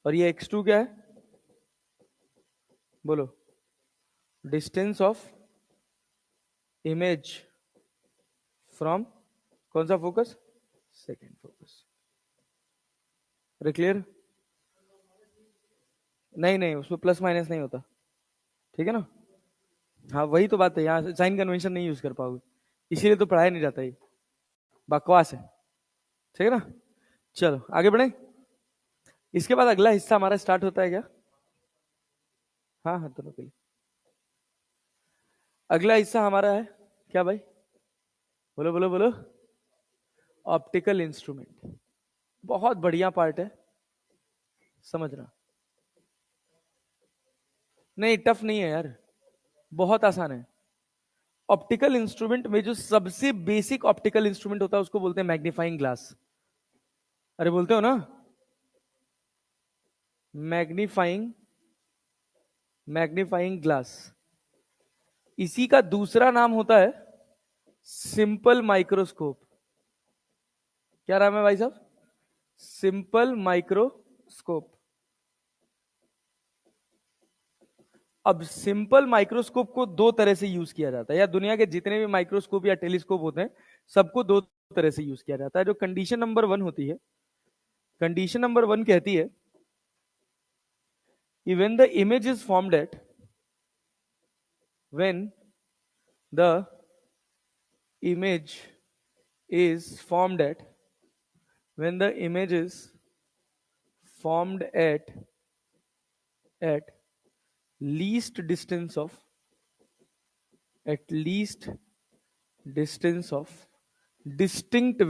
और ये x2 क्या है, बोलो, डिस्टेंस ऑफ इमेज फ्रॉम कौन सा फोकस, सेकेंड फोकस। अरे क्लियर। नहीं नहीं, उसमें प्लस माइनस नहीं होता, ठीक है ना। हाँ वही तो बात है, यहाँ साइन कन्वेंशन नहीं यूज कर पाओगे, इसीलिए तो पढ़ाया नहीं जाता, ये बकवास है। ठीक है ना। चलो आगे बढ़े। इसके बाद अगला हिस्सा हमारा स्टार्ट होता है क्या, हाँ हाँ दोनों के लिए। अगला हिस्सा हमारा है क्या भाई, बोलो बोलो बोलो, ऑप्टिकल इंस्ट्रूमेंट। बहुत बढ़िया पार्ट है, समझना। नहीं टफ नहीं है यार, बहुत आसान है। ऑप्टिकल इंस्ट्रूमेंट में जो सबसे बेसिक ऑप्टिकल इंस्ट्रूमेंट होता है उसको बोलते हैं मैग्नीफाइंग ग्लास। अरे बोलते हो ना, मैग्नीफाइंग, मैग्नीफाइंग ग्लास। इसी का दूसरा नाम होता है सिंपल माइक्रोस्कोप। क्या नाम है भाई साहब, सिंपल माइक्रोस्कोप। अब सिंपल माइक्रोस्कोप को दो तरह से यूज किया जाता है, या दुनिया के जितने भी माइक्रोस्कोप या टेलीस्कोप होते हैं सबको दो तरह से यूज किया जाता है। जो कंडीशन नंबर 1 होती है, कंडीशन नंबर 1 कहती है कि when the image is formed at, when the image is formed at, when the image is formed at least distance of distinct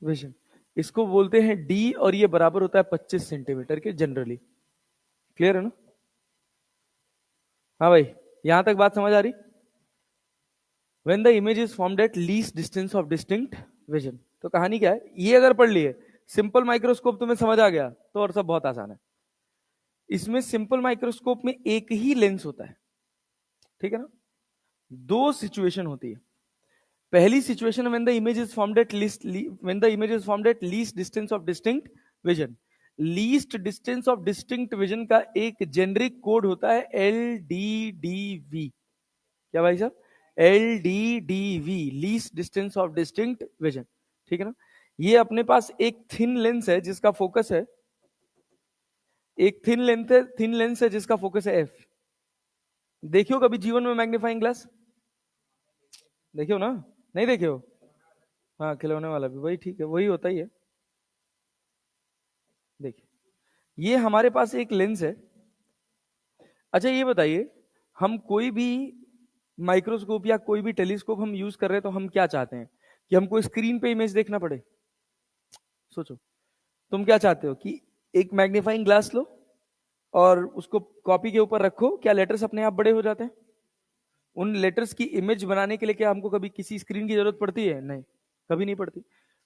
vision. इसको बोलते हैं डी, और ये बराबर होता है 25 सेंटीमीटर के जनरली। क्लियर है ना? हाँ भाई, यहां तक बात समझ आ रही? When the image is formed at least distance of distinct vision, तो कहानी क्या है, ये अगर पढ़ लिए, सिंपल माइक्रोस्कोप तुम्हें समझ आ गया तो और सब बहुत आसान है। इसमें सिंपल माइक्रोस्कोप में एक ही लेंस होता है, ठीक है ना? दो सिचुएशन होती है। पहली situation when the image is formed at least distance of distinct vision, least distance of distinct vision का एक जेनरिक कोड होता है LDDV। क्या भाई साहब? LDDV, least distance of distinct vision, ठीक है ना? ये अपने पास एक थिन लेंस है जिसका फोकस है, एक थिन लेंस है जिसका फोकस है F। देखियो कभी जीवन में मैग्नीफाइंग ग्लास? देखियो ना? नहीं देखे हो? हाँ, खिलौने वाला भी वही, ठीक है, वही होता ही है। देखिए, ये हमारे पास एक लेंस है। अच्छा ये बताइए, हम कोई भी माइक्रोस्कोप या कोई भी टेलीस्कोप हम यूज कर रहे हैं तो हम क्या चाहते हैं? कि हमको स्क्रीन पे इमेज देखना पड़े? सोचो, तुम क्या चाहते हो कि एक मैग्नीफाइंग ग्लास लो और उसको कॉपी के ऊपर रखो, क्या लेटर्स अपने आप बड़े हो जाते हैं? उन लेटर्स की इमेज बनाने के लिए क्या हमको कभी किसी स्क्रीन की जरूरत पड़ती है? नहीं, कभी नहीं पड़ती।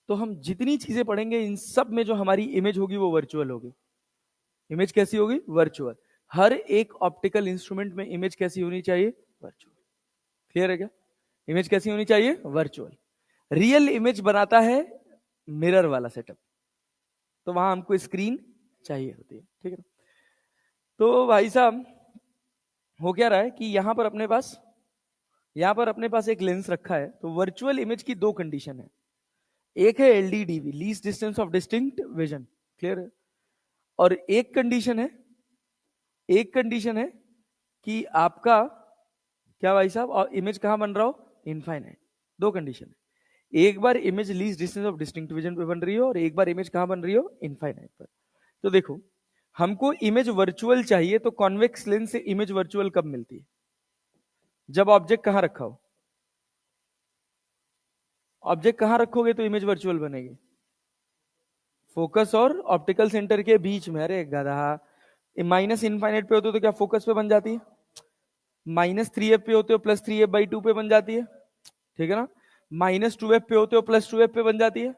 तो हम जितनी चीजें पढ़ेंगे इन सब में जो हमारी इमेज होगी वो वर्चुअल होगी। इमेज कैसी होगी? वर्चुअल। हर एक ऑप्टिकल इंस्ट्रूमेंट में इमेज कैसी होनी चाहिए? वर्चुअल। क्लियर है क्या? इमेज कैसी होनी चाहिए? वर्चुअल। रियल इमेज बनाता है मिरर वाला सेटअप, तो वहां हमको स्क्रीन चाहिए होती है, ठीक है ना? तो भाई साहब, हो क्या रहा है कि यहां पर अपने पास एक लेंस रखा है। तो वर्चुअल इमेज की दो कंडीशन है, एक है LDDV, least distance of distinct vision, clear है? और एक कंडीशन है कि आपका क्या भाई साहब, और इमेज कहां बन रहा हो? इनफाइनाइट। दो कंडीशन है, एक बार image least distance of distinct vision पे बन रही हो और एक बार इमेज कहां बन रही हो? इनफाइनाइट पर। तो देखो, हमको इमेज वर्चुअल चाहिए, तो कॉन्वेक्स लेंस से इमेज वर्चुअल कब मिलती है? जब ऑब्जेक्ट कहां रखा हो। ऑब्जेक्ट कहां रखोगे तो इमेज वर्चुअल बनेगी? फोकस और ऑप्टिकल सेंटर के बीच में। अरे गधा, माइनस इनफाइनाइट पे होते हो तो क्या फोकस पे बन जाती है? -3f पे होते हो +3f/2 पे बन जाती है, ठीक है ना? -2f पे होते हो +2f पे बन जाती है,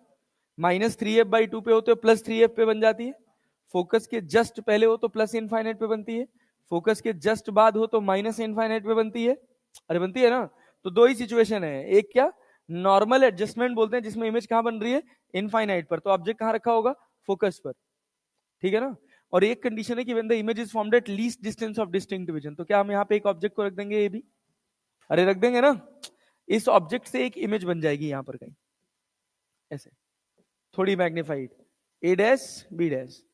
-3f/2 पे होते हो +3f पे बन जाती है। फोकस के जस्ट पहले हो तो प्लस इनफाइनाइट पे बनती है, फोकस के जस्ट बाद हो तो माइनस इनफाइनाइट पे बनती है। अरे बनती है ना? तो दो ही सिचुएशन है, एक क्या, नॉर्मल एडजस्टमेंट बोलते हैं, जिसमें इमेज कहां बन रही है? इनफाइनाइट पर, तो ऑब्जेक्ट कहां रखा होगा? फोकस पर, ठीक है ना? और एक कंडीशन है कि when the image is formed at least distance of distinct vision, तो क्या हम यहाँ पे एक ऑब्जेक्ट को रख देंगे? ये भी, अरे रख देंगे ना? इस ऑब्जेक्ट से एक इमेज बन जाएगी यहां पर कहीं ऐसे, थोड़ी मैग्नीफाइड, ए डैश बी डैश।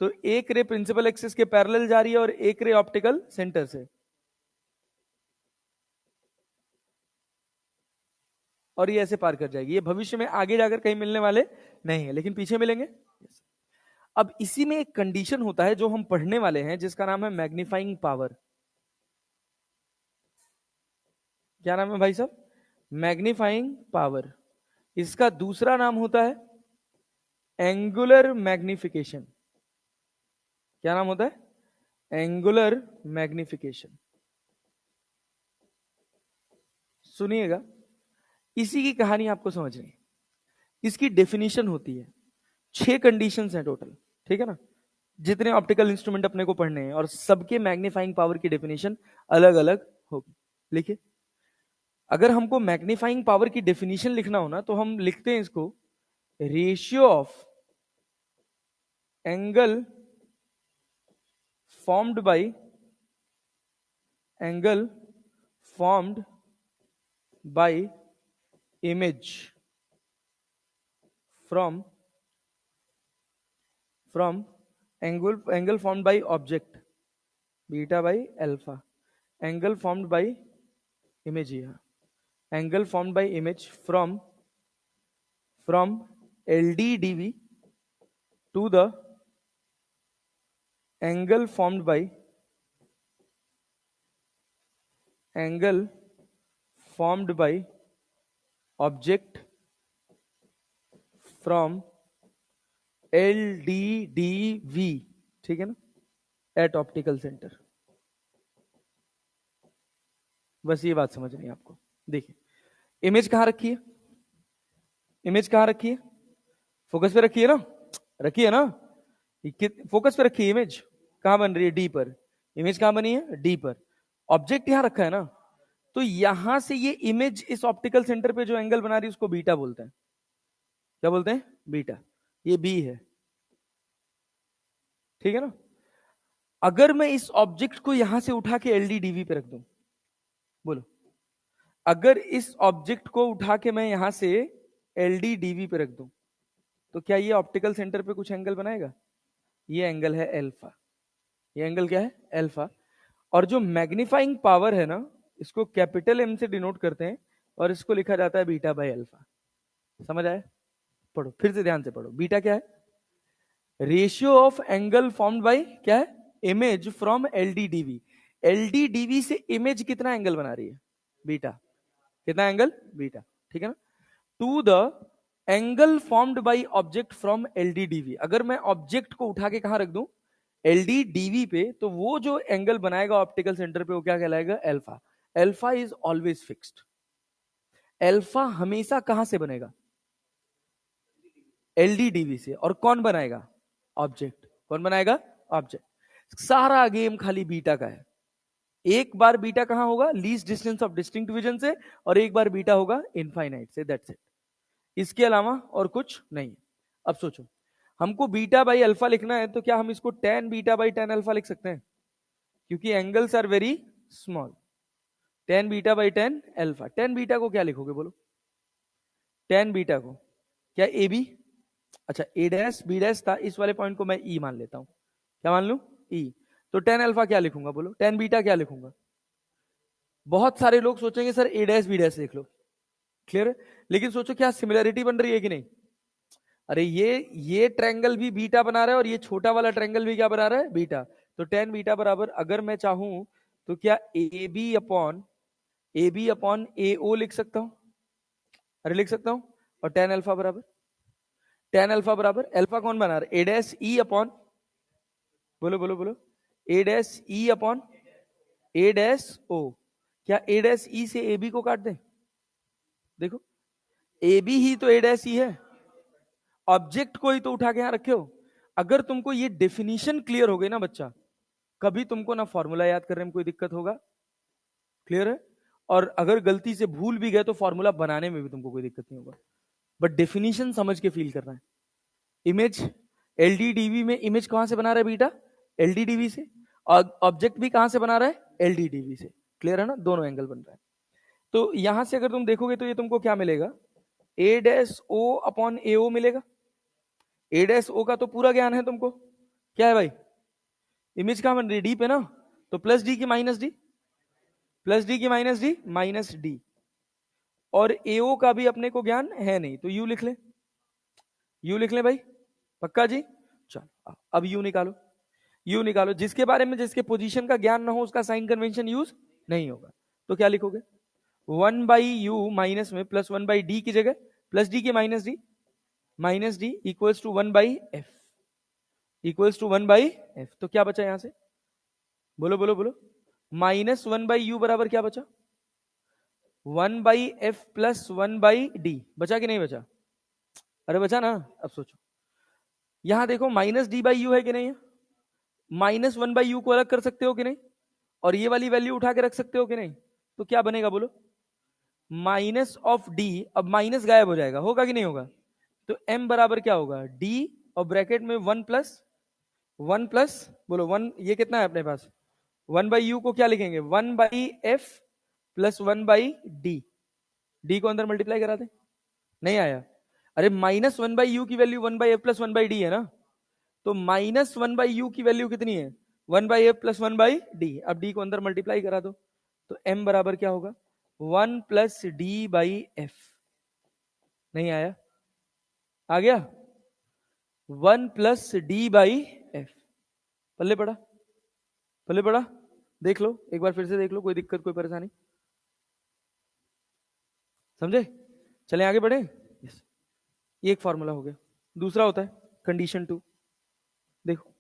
तो एक रे प्रिंसिपल एक्सिस के पैरेलल जा रही है और एक रे ऑप्टिकल सेंटर से, और ये ऐसे पार कर जाएगी। ये भविष्य में आगे जाकर कहीं मिलने वाले नहीं है, लेकिन पीछे मिलेंगे। अब इसी में एक कंडीशन होता है जो हम पढ़ने वाले हैं, जिसका नाम है मैग्नीफाइंग पावर। क्या नाम है भाई साहब? Magnifying power. इसका दूसरा नाम होता है एंगुलर मैग्निफिकेशन। क्या नाम होता है? Angular magnification. सुनिएगा, इसी की कहानी आपको समझनी है। इसकी डेफिनेशन होती है, 6 कंडीशंस हैं टोटल, ठीक है ना? जितने ऑप्टिकल इंस्ट्रूमेंट अपने को पढ़ने हैं, और सबके मैग्नीफाइंग पावर की डेफिनेशन अलग अलग होगी। लिखिए, अगर हमको मैग्नीफाइंग पावर की डेफिनेशन लिखना हो ना, तो हम लिखते हैं इसको ratio of angle formed bye angle formed bye image from angle formed by object beta by alpha, angle formed bye image. Angle formed bye image from LDDV to the angle formed by object from LDDV, ठीक है ना, eight optical centre. बस ये बात समझनी है आपको। देखिए इमेज कहां रखी है, इमेज कहां रखी है, फोकस पे रखी है ना, रखी है ना, फोकस पे रखी है इमेज, कहां बन रही है, डी पर। इमेज कहां बनी है, डी पर। ऑब्जेक्ट यहां रखा है ना, तो यहां से ये इमेज इस ऑप्टिकल सेंटर पे जो एंगल बना रही है उसको बीटा बोलते हैं। क्या बोलते हैं, बीटा। ये बी है, ठीक है ना। अगर मैं इस ऑब्जेक्ट को यहां से उठा के LDDV पे रख दूं, बोलो, अगर इस ऑब्जेक्ट को उठा के मैं यहां से LDDV पे रख दूं, तो क्या ये ऑप्टिकल सेंटर पे कुछ एंगल बनाएगा? ये एंगल है अल्फा, ये एंगल क्या है, अल्फा। और जो मैग्नीफाइंग पावर है ना, इसको कैपिटल M से डिनोट करते हैं और इसको लिखा जाता है बीटा बाय अल्फा। समझ आया? पढ़ो फिर से ध्यान से पढ़ो। बीटा क्या है, ratio of angle formed bye क्या है, इमेज फ्रॉम LDDV। LDDV से इमेज कितना एंगल बना रही है, बीटा। कितना एंगल, बीटा, ठीक है ना। To the angle formed by object from LDDV। अगर मैं ऑब्जेक्ट को उठा के कहां रख दूं, LDDV पे, तो वो जो एंगल बनाएगा ऑप्टिकल सेंटर पे वो क्या कहलाएगा, alpha. Alpha is always fixed. Alpha हमेशा कहां से बनेगा, LDDV से। और कौन बनाएगा, ऑब्जेक्ट। कौन बनाएगा, ऑब्जेक्ट। सारा गेम खाली बीटा का है। एक बार बीटा कहां होगा, least distance of distinct vision से, और एक बार बीटा होगा इनफाइनाइट से, दैट्स इट। इसके अलावा और कुछ नहीं। अब सोचो, हमको बीटा बाई अल्फा लिखना है, तो क्या हम इसको tan beta by tan alpha लिख सकते हैं, क्योंकि angles are very small. tan beta by tan alpha. tan beta को क्या लिखोगे, बोलो, tan बीटा को क्या, ए बी। अच्छा, ए डैश बी डैश था, इस वाले पॉइंट को मैं ई मान लेता हूं। क्या मान लू, ई। तो tan अल्फा क्या लिखूंगा, बोलो, tan बीटा क्या लिखूंगा। बहुत सारे लोग सोचेंगे सर ए डैश बी डैश लिख लो, क्लियर है। लेकिन सोचो क्या सिमिलरिटी बन रही है कि नहीं। अरे ये ट्रायंगल भी बीटा बना रहा है और ये छोटा वाला ट्रायंगल भी क्या बना रहा है, बीटा। तो tan बीटा बराबर, अगर मैं चाहूं तो क्या ए बी अपॉन ए ओ लिख सकता हूं। अरे लिख सकता हूं। और tan अल्फा बराबर, tan अल्फा बराबर, अल्फा कौन बना रहा है, ए डैश ई अपॉन, बोलो बोलो बोलो, ए डैश ई अपॉन ए डैश ओ। क्या ए डैश ई से ए बी को काट दें, देखो ए बी ही तो ए डैश ई है, ऑब्जेक्ट को ही तो उठा के यहां रखे हो। अगर तुमको ये डेफिनेशन क्लियर हो गई ना बच्चा, कभी तुमको ना फॉर्मूला याद करने में कोई दिक्कत होगा, क्लियर है। और अगर गलती से भूल भी गए तो फॉर्मूला बनाने में भी तुमको कोई दिक्कत नहीं होगा। बट डेफिनेशन समझ के फील करना है। इमेज LDDV में इमेज कहां से बना रहा है, बीटा, LDDV से। और ऑब्जेक्ट भी कहां से बना रहा है, LDDV से। क्लियर है ना, दोनों एंगल बन रहा है। तो यहां से अगर तुम देखोगे तो ये तुमको क्या मिलेगा, ए डैश ओ अपॉन ए ओ मिलेगा। ए डैश ओ का तो पूरा ज्ञान है तुमको, क्या है भाई, इमेज कहां बन रही है, डी पे ना। तो प्लस डी की माइनस डी, प्लस डी की माइनस डी, माइनस डी। और एओ का भी अपने को ज्ञान है नहीं, तो यू लिख ले, यू लिख ले भाई, पक्का जी। चलो अब यू निकालो, यू निकालो। जिसके बारे में, जिसके पोजीशन का ज्ञान ना हो उसका साइन कन्वेंशन यूज नहीं होगा। तो क्या लिखोगे, 1/u माइनस में प्लस 1/d की जगह प्लस डी की minus D equals to 1/f, equals to 1/f। तो क्या बचा यहां से, बोलो बोलो बोलो, -1/u बराबर क्या बचा, 1/f प्लस 1/d। बचा कि नहीं बचा, अरे बचा ना। अब सोचो, यहां देखो -d/u है कि नहीं है, -1/u को अलग कर सकते हो कि नहीं, और ये वाली वैल्यू उठा के रख सकते हो कि नहीं। तो क्या बनेगा, बोलो, माइनस ऑफ डी। अब माइनस गायब हो जाएगा, होगा कि नहीं होगा। तो m बराबर क्या होगा, d, और ब्रैकेट में 1 प्लस, बोलो 1, ये कितना है अपने पास, 1/u को क्या लिखेंगे, 1/f प्लस 1/d। d को अंदर मल्टीप्लाई करा दे, नहीं आया। अरे -1/u की वैल्यू 1/f प्लस 1/d है ना। तो -1/u की वैल्यू कितनी है, 1/f प्लस 1/d। अब d को अंदर मल्टीप्लाई करा दो, तो m बराबर क्या होगा, 1+d/f। नहीं आया? आ गया? 1+d/f। पल्ले पड़ा? पल्ले पड़ा? देख लो एक बार, फिर से देख लो, कोई दिक्कत कोई परेशानी? समझे? चलें आगे बढ़े। yes. ये एक फॉर्मूला हो गया। दूसरा होता है कंडीशन 2। देखो,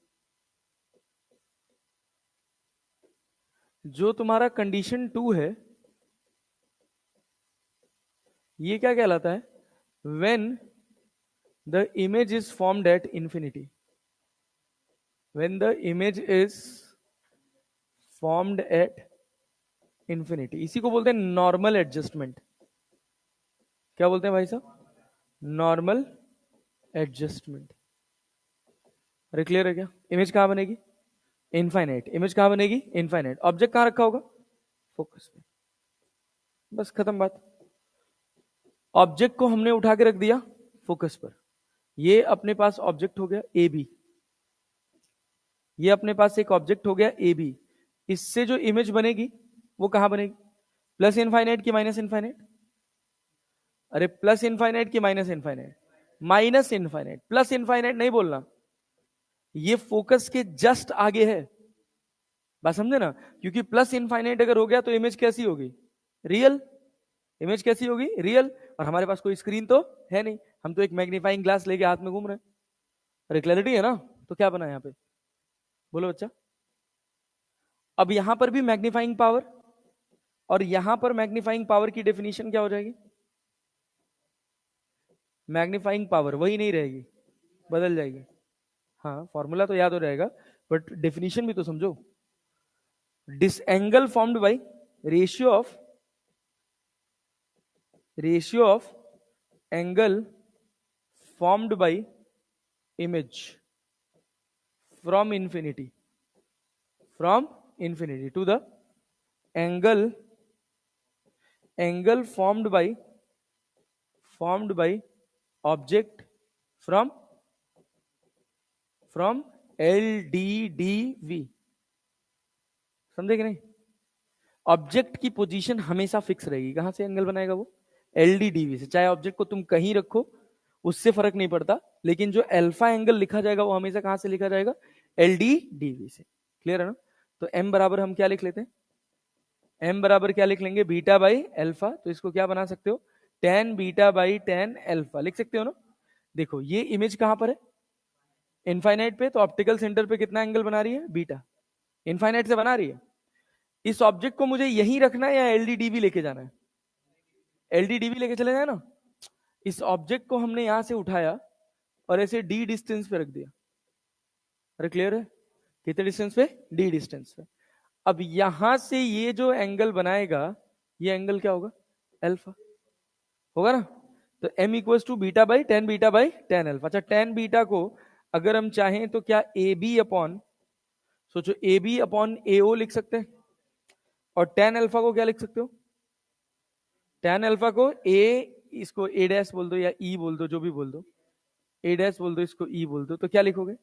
जो तुम्हारा कंडीशन 2 है, ये क्या कहलाता है? When the image is formed at infinity. When the image is formed at infinity, इसी को बोलते हैं नॉर्मल एडजस्टमेंट। क्या बोलते हैं भाई साहब? Normal adjustment. अरे क्लियर है क्या? इमेज कहां बनेगी? इनफाइनाइट। इमेज कहां बनेगी? इनफाइनाइट। ऑब्जेक्ट कहां रखा होगा? फोकस पे। बस खत्म बात। ऑब्जेक्ट को हमने उठा के रख दिया फोकस पर। ये अपने पास ऑब्जेक्ट हो गया ए बी। ये अपने पास एक ऑब्जेक्ट हो गया ए बी। इससे जो इमेज बनेगी वो कहां बनेगी? प्लस इनफाइनाइट की माइनस इनफाइनाइट? अरे प्लस इनफाइनाइट की minus infinite? Minus infinite. Plus infinite नहीं बोलना, ये फोकस के जस्ट आगे है। बात समझे ना? क्योंकि प्लस इनफाइनाइट अगर हो गया तो इमेज कैसी होगी? रियल। इमेज कैसी होगी? रियल। और हमारे पास कोई स्क्रीन तो है नहीं, हम तो एक मैग्नीफाइंग ग्लास लेके हाथ में घूम रहे हैं। अरे क्लैरिटी है ना? तो क्या बना यहां पे? बोलो बच्चा। अब यहां पर भी मैग्नीफाइंग पावर, और यहां पर मैग्नीफाइंग पावर की डेफिनेशन क्या हो जाएगी? मैग्नीफाइंग पावर वही नहीं रहेगी, बदल जाएगी। हाँ, फॉर्मूला तो याद हो जाएगा, बट डेफिनेशन भी तो समझो। This angle formed bye ratio of angle formed by image from infinity to the angle formed by object from LDDV। समझे कि नहीं? ऑब्जेक्ट की पोजीशन हमेशा फिक्स रहेगी। कहां से एंगल बनाएगा वो? LDDV से। चाहे ऑब्जेक्ट को तुम कहीं रखो, उससे फर्क नहीं पड़ता, लेकिन जो अल्फा एंगल लिखा जाएगा वो हमेशा कहां से लिखा जाएगा? LDDV से। क्लियर है ना? तो m बराबर हम क्या लिख लेते हैं? m बराबर क्या लिख लेंगे? Beta by alpha. तो इसको क्या बना सकते हो? tan beta by tan alpha लिख सकते हो ना? देखो, ये इमेज कहां पर है? इनफाइनाइट पे। तो ऑप्टिकल सेंटर पे कितना एंगल बना रही है? बीटा। इनफाइनाइट से बना रही है। इस ऑब्जेक्ट को मुझे यहीं रखना है या LDDV लेके जाना है? LDDV लेके चले जाए ना। इस ऑब्जेक्ट को हमने यहां से उठाया और ऐसे d डिस्टेंस पे रख दिया। अरे क्लियर है? कितने डिस्टेंस पे? d डिस्टेंस पे। अब यहां से ये जो एंगल बनाएगा, ये एंगल क्या होगा? अल्फा होगा ना? तो m equals to beta by tan alpha. अच्छा, टेन बीटा को अगर हम चाहें तो क्या ए बी अपॉन, सोचो, ए बी अपॉन AO लिख सकते हैं। और टेन अल्फा को क्या लिख सकते हो? टेन अल्फा को इसको ए डैश बोल दो या ई बोल दो, जो भी बोल दो। ए डैश बोल दो, इसको ई बोल दो, तो क्या लिखोगे?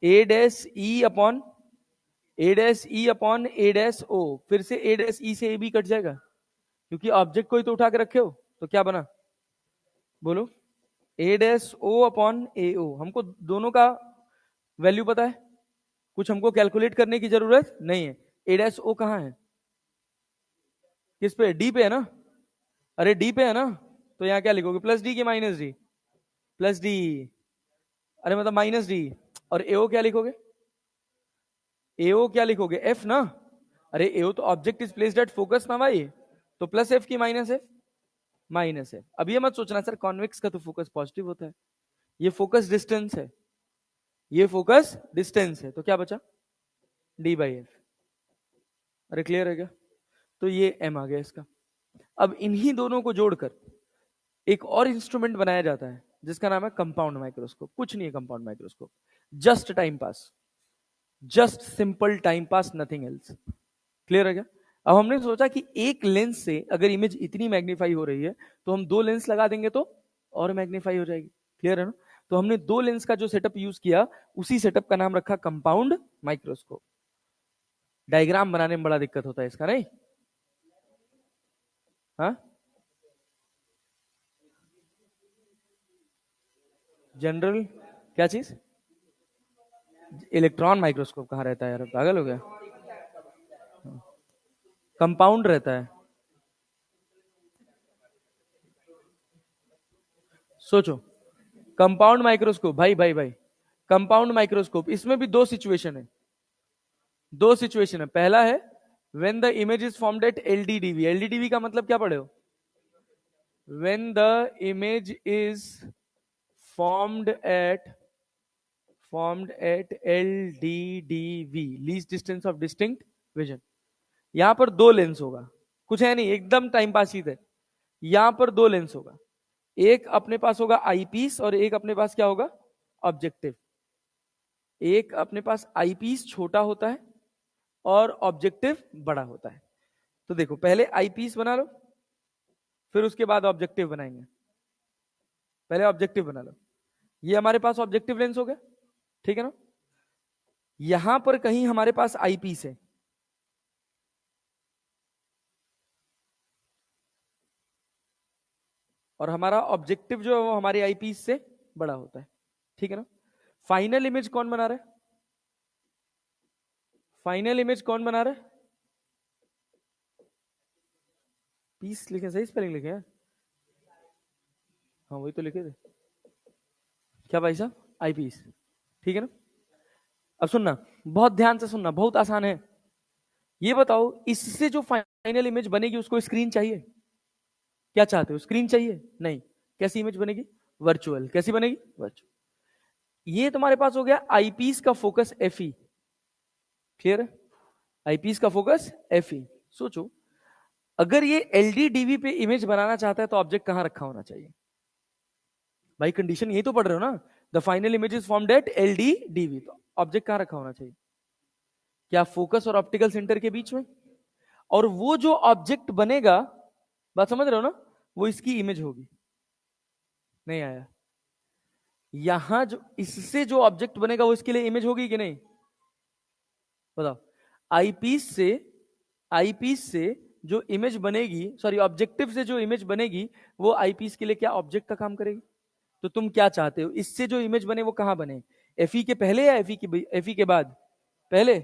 ए डैश ई अपॉन ए डैश ओ। फिर से ए डैश ई से ए बी कट जाएगा, क्योंकि ऑब्जेक्ट को ही तो उठा के रखे हो। तो क्या बना? बोलो। ए डैश ओ अपॉन ए ओ। हमको दोनों का वैल्यू पता है, कुछ हमको कैलकुलेट करने की जरूरत नहीं है। ए डैश ओ कहां है? किस पे? डी पे है ना? अरे डी पे है ना? तो यहां क्या लिखोगे? प्लस डी की माइनस डी? Plus D. अरे मतलब माइनस डी। और एओ क्या लिखोगे? एओ क्या लिखोगे? एफ ना? अरे एओ तो object is placed at focus ना भाई। तो प्लस एफ की माइनस एफ? Minus F. अब ये मत सोचना सर कॉन्वेक्स का तो फोकस पॉजिटिव होता है। ये फोकस डिस्टेंस है, ये फोकस डिस्टेंस है। तो क्या बचा? D by F. अरे क्लियर है क्या? तो ये एम आ गया इसका। अब इन्हीं दोनों को जोड़कर एक और इंस्ट्रूमेंट बनाया जाता है जिसका नाम है कंपाउंड माइक्रोस्कोप। कुछ नहीं है compound microscope, just time pass, just simple time pass, nothing else. Clear है क्या? अब हमने सोचा कि एक लेंस से अगर इमेज इतनी मैग्नीफाई हो रही है तो हम दो लेंस लगा देंगे तो और मैग्नीफाई हो जाएगी। क्लियर है ना? तो हमने दो लेंस का जो सेटअप यूज किया, उसी सेटअप का नाम रखा कंपाउंड माइक्रोस्कोप। डायग्राम बनाने में बड़ा दिक्कत होता है इसका, नहीं? हाँ, जनरल क्या चीज? इलेक्ट्रॉन माइक्रोस्कोप कहाँ रहता है यार, पागल हो गया? कंपाउंड रहता है। सोचो, कंपाउंड माइक्रोस्कोप, भाई भाई भाई, कंपाउंड माइक्रोस्कोप, इसमें भी दो सिचुएशन है। दो सिचुएशन है। पहला है when the image is formed at LDDV. LDDV का मतलब क्या पढ़े हो? When the image is formed at LDDV, least distance of distinct vision. यहां पर दो लेंस होगा, कुछ है नहीं, एकदम टाइम पास ही थे। यहां पर दो लेंस होगा, एक अपने पास होगा आईपीस और एक अपने पास क्या होगा? ऑब्जेक्टिव। एक अपने पास आईपीस छोटा होता है और ऑब्जेक्टिव बड़ा होता है। तो देखो, पहले आईपीस बना लो, फिर उसके बाद ऑब्जेक्टिव बनाएंगे। पहले ऑब्जेक्टिव बना लो। ये हमारे पास ऑब्जेक्टिव लेंस हो गया, ठीक है ना? यहां पर कहीं हमारे पास आईपीस है, और हमारा ऑब्जेक्टिव जो है वो हमारे आईपीस से बड़ा होता है, ठीक है ना? फाइनल इमेज कौन बना रहा है? फाइनल इमेज कौन बना रहा है? पीस लिखे, सही स्पेलिंग लिखे हैं? हाँ वही तो लिखे थे। क्या भाई साहब? आईपीस, ठीक है ना? अब सुनना, बहुत ध्यान से सुनना, बहुत आसान है। ये बताओ, इससे जो फाइनल इमेज बनेगी उसको स्क्रीन चाहिए? क्या चाहते हो, स्क्रीन चाहिए? नहीं। कैसी इमेज बनेगी? वर्चुअल। कैसी बनेगी? वर्चुअल। ये तुम्हारे पास हो गया आईपीस का फोकस एफई। क्लियर है? आईपीस का फोकस एफई। सोचो, अगर ये एलडीडीवी पे इमेज बनाना चाहता है तो ऑब्जेक्ट कहां रखा होना चाहिए? भाई कंडीशन यही तो पढ़ रहे हो ना, the final image is formed at LDDV, तो ऑब्जेक्ट कहां रखा होना चाहिए? क्या फोकस और ऑप्टिकल सेंटर के बीच में? और वो जो ऑब्जेक्ट बनेगा, बात समझ रहे हो ना, वो इसकी इमेज होगी। नहीं आया? यहां जो इससे जो ऑब्जेक्ट बनेगा वो इसके लिए इमेज होगी कि नहीं? बताओ। आईपीस से, आईपीस से जो इमेज बनेगी, सॉरी ऑब्जेक्टिव से जो इमेज बनेगी, वो आईपीस के लिए क्या ऑब्जेक्ट का काम करेगी? तो तुम क्या चाहते हो, इससे जो इमेज बने वो कहां बने? एफई के पहले या एफई के बाद? पहले।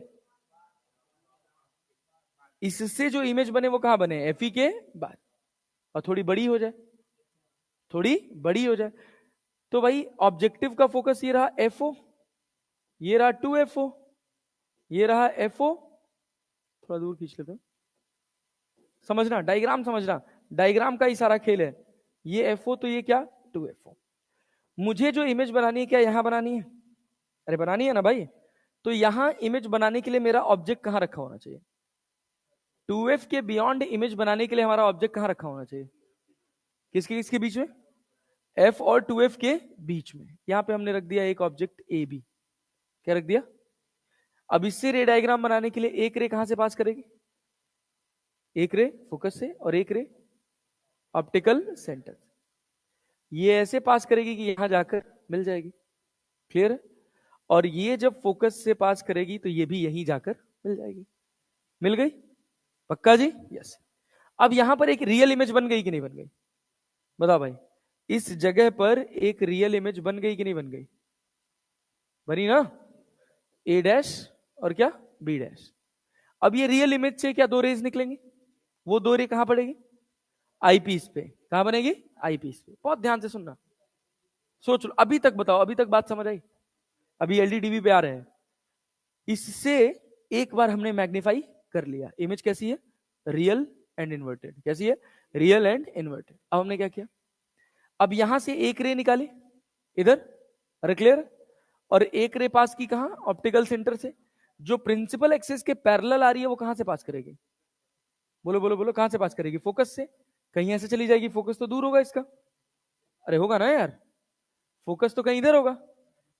इससे जो इमेज बने वो कहां बने? एफई के बाद। और थोड़ी बड़ी हो जाए, थोड़ी बड़ी हो जाए। तो भाई ऑब्जेक्टिव का फोकस ये रहा एफओ, ये रहा 2FO, ये रहा एफओ। थोड़ा दूर खींच लेते हैं, समझना डायग्राम, समझना डायग्राम का इशारा खेल है। ये एफओ तो ये क्या? 2FO। मुझे जो इमेज बनानी है, क्या यहां बनानी है? अरे बनानी है ना भाई। तो यहां इमेज बनाने के लिए मेरा ऑब्जेक्ट कहां रखा होना चाहिए? 2F के बियॉन्ड इमेज बनाने के लिए हमारा ऑब्जेक्ट कहां रखा होना चाहिए? किसके किसके बीच में? F और 2F के बीच में। यहां पे हमने रख दिया एक ऑब्जेक्ट ए बी। क्या रख दिया? अब इससे रे डायग्राम बनाने के लिए एक रे कहां से पास करेगी? एक रे फोकस से और एक रे ऑप्टिकल सेंटर। ये ऐसे पास करेगी कि यहां जाकर मिल जाएगी। क्लियर है? और ये जब फोकस से पास करेगी तो ये भी यहीं जाकर मिल जाएगी। मिल गई? पक्का जी? यस। अब यहां पर एक रियल इमेज बन गई कि नहीं बन गई? बताओ भाई, इस जगह पर एक रियल इमेज बन गई कि नहीं बन गई? बनी ना? ए डैश और क्या? B dash. अब ये रियल इमेज से क्या दो रेज निकलेंगी? वो दो रे कहां पड़ेगी? आईपीस पे। कहां बनेगी? आईपीस पे। बहुत ध्यान से सुनना, सोच लो। अभी तक बताओ, अभी तक बात समझ आई? अभी एलडीडीवी पे आ रहे हैं। इससे एक बार हमने मैग्नीफाई कर लिया, इमेज कैसी है? Real and inverted. कैसी है? Real and inverted. अब हमने क्या किया? अब यहां से एक रे निकाली इधर, अरे क्लियर? और एक रे पास की कहां? ऑप्टिकल सेंटर से। जो प्रिंसिपल एक्सिस के पैरेलल आ रही है वो कहां से पास करेगी? बोलो बोलो बोलो, कहां से पास करेगी? फोकस से। कहीं ऐसे चली जाएगी, फोकस तो दूर होगा इसका। अरे होगा ना यार, फोकस तो कहीं इधर होगा,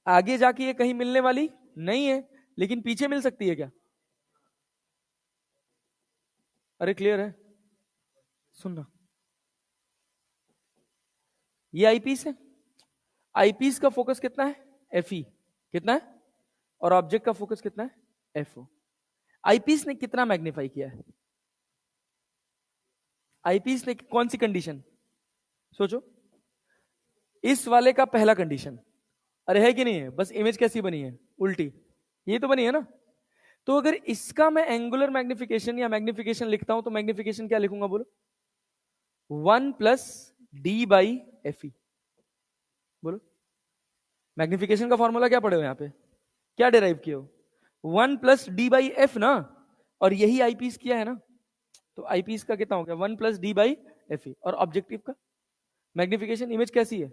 आगे जाके ये कहीं मिलने वाली नहीं है, लेकिन पीछे मिल सकती है क्या? अरे क्लियर है? सुनना, ये आईपीस है। आईपीस का फोकस कितना है? एफई। कितना है? और ऑब्जेक्ट का फोकस कितना है? एफओ। आईपीस ने कितना मैग्नीफाई किया है? आईपीस ने कौन सी कंडीशन, सोचो, इस वाले का पहला कंडीशन, अरे है कि नहीं है, बस इमेज कैसी बनी है, उल्टी, ये तो बनी है ना। तो अगर इसका मैं एंगुलर मैग्निफिकेशन या मैग्निफिकेशन लिखता हूं तो मैग्निफिकेशन क्या लिखूंगा बोलो, 1 प्लस डी बाई एफ ई। बोलो मैग्निफिकेशन का फॉर्मूला क्या पढ़े हो यहाँ पे, क्या डिराइव किए हो, 1 प्लस डी बाई एफ ना, और यही आईपीस किया है ना। तो आईपीस का कितना हो गया, 1 प्लस डी बाई एफ ई। और ऑब्जेक्टिव का मैग्निफिकेशन, इमेज कैसी है,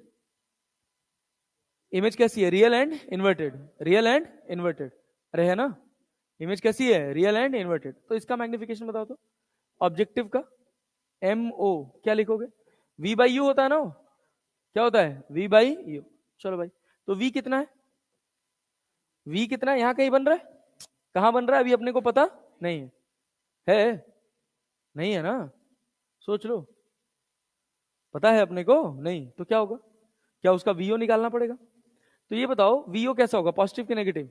इमेज कैसी है, real and inverted, real and inverted, अरे है ना, इमेज कैसी है, रियल एंड इन्वर्टेड। तो इसका मैग्निफिकेशन बताओ तो, ऑब्जेक्टिव का एम ओ क्या लिखोगे, वी बाई यू होता है ना, क्या होता है, वी बाई यू। चलो भाई, तो वी कितना है, वी कितना है, यहां कहीं बन रहा है, कहां बन रहा है अभी अपने को पता नहीं है नहीं है ना, सोच लो, पता है अपने को नहीं, तो क्या होगा, क्या उसका वीओ निकालना पड़ेगा। तो ये बताओ वीओ कैसा होगा, पॉजिटिव कि नेगेटिव,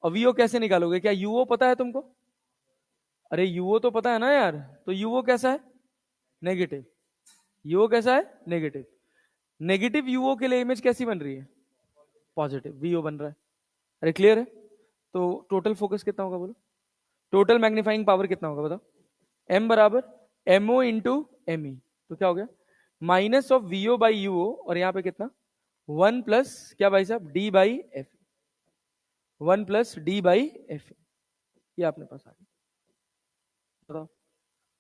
और वीओ कैसे निकालोगे, क्या यूओ पता है तुमको, अरे यूओ तो पता है ना यार, तो यूओ कैसा है, नेगेटिव, यूओ कैसा है, नेगेटिव, नेगेटिव यूओ के लिए इमेज कैसी बन रही है, पॉजिटिव, वीओ बन रहा है। अरे क्लियर है, तो टोटल फोकस कितना होगा बोलो, टोटल मैग्नीफाइंग पावर कितना होगा बताओ, एम बराबर एमओ इंटू एम ई, तो क्या हो गया, minus of VO by UO, और यहां पे कितना, 1 प्लस क्या भाई साहब, D by F, 1 plus D by F, ये अपने पास आ गया। बताओ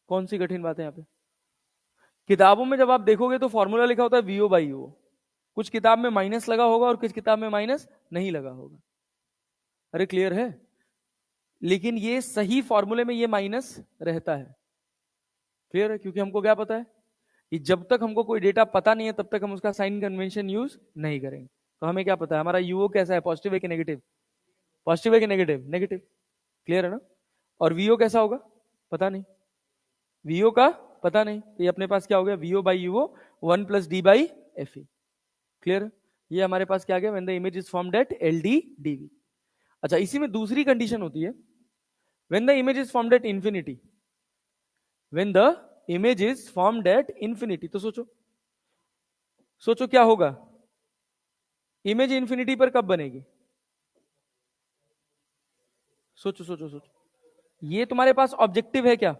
कौन सी कठिन बात है यहाँ पे, किताबों में जब आप देखोगे तो फॉर्मूला लिखा होता है वीओ बाई यूओ, कुछ किताब में माइनस लगा होगा और कुछ किताब में माइनस नहीं लगा होगा। अरे क्लियर है, लेकिन ये सही फॉर्मूले में ये माइनस रहता है, क्लियर है, क्योंकि हमको क्या पता है कि जब तक हमको कोई डेटा पता नहीं है तब तक हम उसका साइन कन्वेंशन यूज नहीं करेंगे। तो हमें क्या पता है हमारा यूओ कैसा है, पॉजिटिव है कि नेगेटिव, पॉजिटिव है कि नेगेटिव, नेगेटिव, क्लियर है ना। और वीओ कैसा होगा पता नहीं, वीओ का पता नहीं, तो ये अपने पास क्या हो गया, VO by UO 1 plus D by F ई, क्लियर है। ये हमारे पास क्या आ गया, when the image is formed at L D D V. अच्छा, इसी में दूसरी कंडीशन होती है, when the image is formed at infinity, when the image is formed at infinity, तो सोचो, सोचो क्या होगा, इमेज इंफिनिटी पर कब बनेगी, सोचो सोचो सोचो, ये तुम्हारे पास ऑब्जेक्टिव है क्या,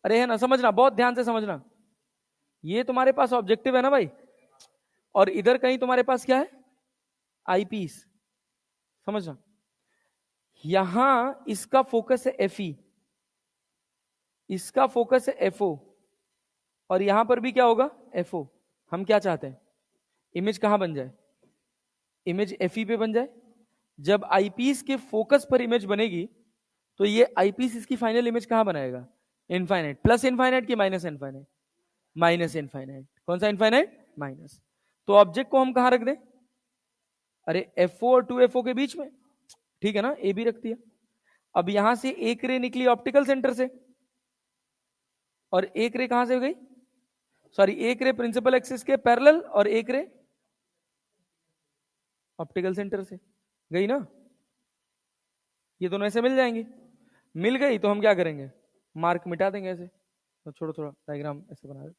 अरे है ना, समझना बहुत ध्यान से समझना, ये तुम्हारे पास ऑब्जेक्टिव है ना भाई, और इधर कहीं तुम्हारे पास क्या है, आईपीस, समझना, यहां इसका फोकस है एफ ई, इसका फोकस है एफ ओ, और यहां पर भी क्या होगा, एफ ओ। हम क्या चाहते हैं, इमेज कहां बन जाए, इमेज एफ ई पे बन जाए। जब आईपीस के फोकस पर इमेज बनेगी तो ये आईपीस इसकी फाइनल इमेज कहां बनाएगा, इनफाइनाइट, प्लस इनफाइनाइट की माइनस इनफाइनाइट, माइनस इनफाइनाइट, कौन सा इनफाइनाइट, माइनस। तो ऑब्जेक्ट को हम कहां रख दें, अरे एफओ और 2FO के बीच में, ठीक है ना, ए भी रख दिया। अब यहां से एक रे निकली ऑप्टिकल सेंटर से, और एक रे कहां से गई, सॉरी, एक रे प्रिंसिपल एक्सिस के पैरेलल और एक रे ऑप्टिकल सेंटर से गई ना, ये दोनों ऐसे मिल जाएंगे, मिल गई तो हम क्या करेंगे, मार्क मिटा देंगे ऐसे, तो छोड़ो थोड़ा डायग्राम ऐसे बना दे,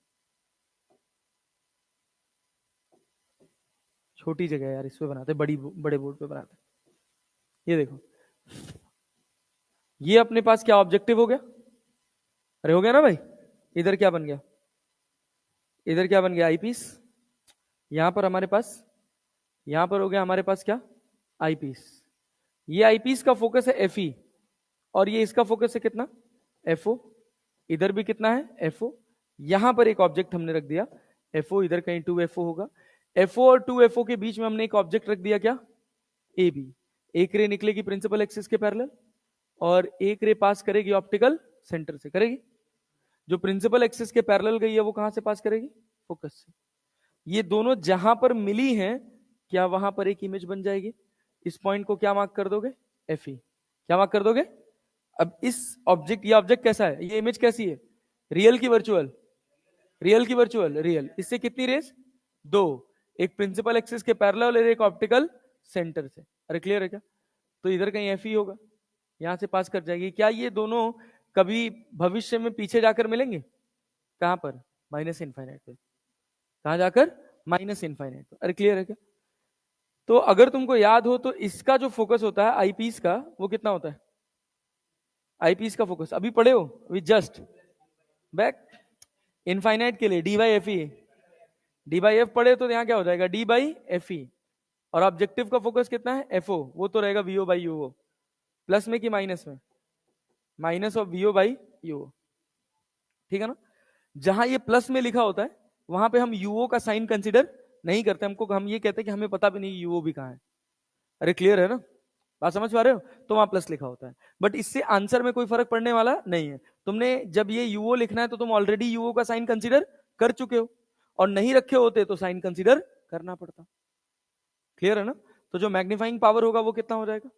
छोटी जगह है यार, इस पे बनाते, बड़ी बड़े बोर्ड पे बनाते। ये देखो, ये अपने पास क्या ऑब्जेक्टिव हो गया, अरे हो गया ना भाई, इधर क्या बन गया, इधर क्या बन गया, आईपीस, यहां पर हमारे पास, यहां पर हो गया हमारे पास क्या, आईपीस। ये आईपीस का फोकस है एफई, और ये इसका फोकस है कितना, एफओ, इधर भी कितना है, एफओ, यहां पर एक ऑब्जेक्ट हमने रख दिया एफओ, इधर कहीं 2FO होगा, एफओ और 2FO के बीच में हमने एक ऑब्जेक्ट रख दिया क्या, ए बी, एक रे निकलेगी प्रिंसिपल एक्सिस के पैरेलल, और एक रे पास करेगी ऑप्टिकल सेंटर से, करेगी, जो प्रिंसिपल एक्सिस के पैरेलल गई है वो कहां से पास करेगी, फोकस से। ये दोनों जहां पर मिली हैं, क्या वहां पर एक इमेज बन जाएगी, इस पॉइंट को क्या मार्क कर दोगे, एफ ई, क्या मार्क कर दोगे। अब इस ऑब्जेक्ट, ये ऑब्जेक्ट कैसा है, ये इमेज कैसी है, रियल की वर्चुअल, रियल की वर्चुअल, रियल, इससे कितनी रेस, दो, एक प्रिंसिपल एक्सिस के पैरेलल और एक ऑप्टिकल सेंटर से, अरे क्लियर है क्या। तो इधर कहीं एफ ई होगा, यहां से पास कर जाएगी, क्या ये दोनों कभी भविष्य में पीछे जाकर मिलेंगे, कहां पर, माइनस इनफाइनाइट पे, कहां जाकर, माइनस इनफाइनाइट पे। अरे क्लियर है क्या? तो अगर तुमको याद हो तो इसका जो फोकस होता है आईपीस का, वो कितना होता है, आईपीस का फोकस अभी पढ़े हो विद जस्ट बैक, इनफाइनाइट के लिए D by F E, D by F पढ़े तो यहाँ क्या हो जाएगा, डी बाई एफ ई। और ऑब्जेक्टिव का फोकस कितना है, एफ ओ, वो तो रहेगा वीओ बाई यूओ, प्लस में कि माइनस में, minus of VO by UO, ठीक है ना। जहां ये प्लस में लिखा होता है वहां पे हम यूओ का साइन कंसिडर नहीं करते, हमको हम ये कहते हैं कि हमें पता भी नहीं यूओ भी कहाँ है। अरे क्लियर है ना, बात समझ पा रहे हो, तो वहां प्लस लिखा होता है, बट इससे आंसर में कोई फर्क पड़ने वाला नहीं है। तुमने जब ये यूओ लिखना है तो तुम ऑलरेडी यूओ का साइन कंसिडर कर चुके हो, और नहीं रखे होते तो साइन कंसिडर करना पड़ता। क्लियर है ना। तो जो मैग्नीफाइंग पावर होगा वो कितना हो जाएगा,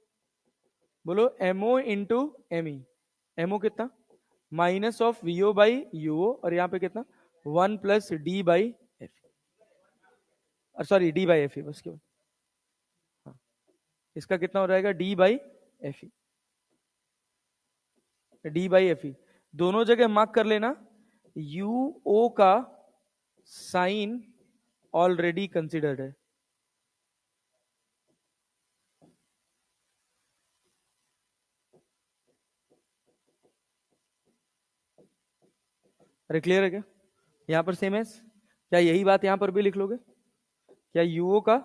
बोलो, एमओ इंटू एमई। एमओ कितना, minus of VO by UO, और यहाँ पे कितना, 1 plus D by F, sorry D by F, बस केवल, हाँ, इसका कितना हो जाएगा, D by F, D by F E. दोनों जगह मार्क कर लेना, यू ओ का साइन ऑलरेडी कंसिडर्ड है। अरे क्लियर है क्या, यहां पर सेम है क्या, यही बात यहां पर भी लिख लोगे क्या, यूओ का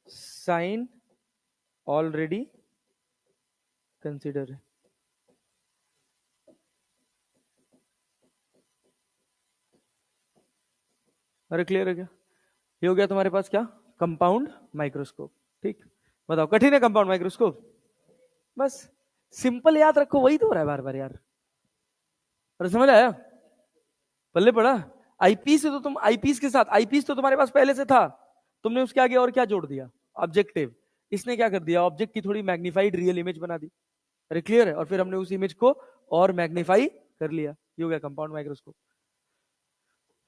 साइन ऑलरेडी कंसिडर है। अरे क्लियर है क्या, ये हो गया तुम्हारे पास क्या, कंपाउंड माइक्रोस्कोप। ठीक, बताओ कठिन है कंपाउंड माइक्रोस्कोप, बस सिंपल याद रखो, वही तो हो रहा है बार बार यार। अरे समझ आया, पल्ले पड़ा। आईपीस से तो तुम, आईपीस के साथ, आईपीस तो तुम्हारे पास पहले से था, तुमने उसके आगे और क्या जोड़ दिया, ऑब्जेक्टिव। इसने क्या कर दिया, ऑब्जेक्ट की थोड़ी मैग्नीफाइड रियल इमेज बना दी। अरे क्लियर है, और फिर हमने उस इमेज को और मैग्नीफाई कर लिया, ये हो गया कंपाउंड माइक्रोस्कोप।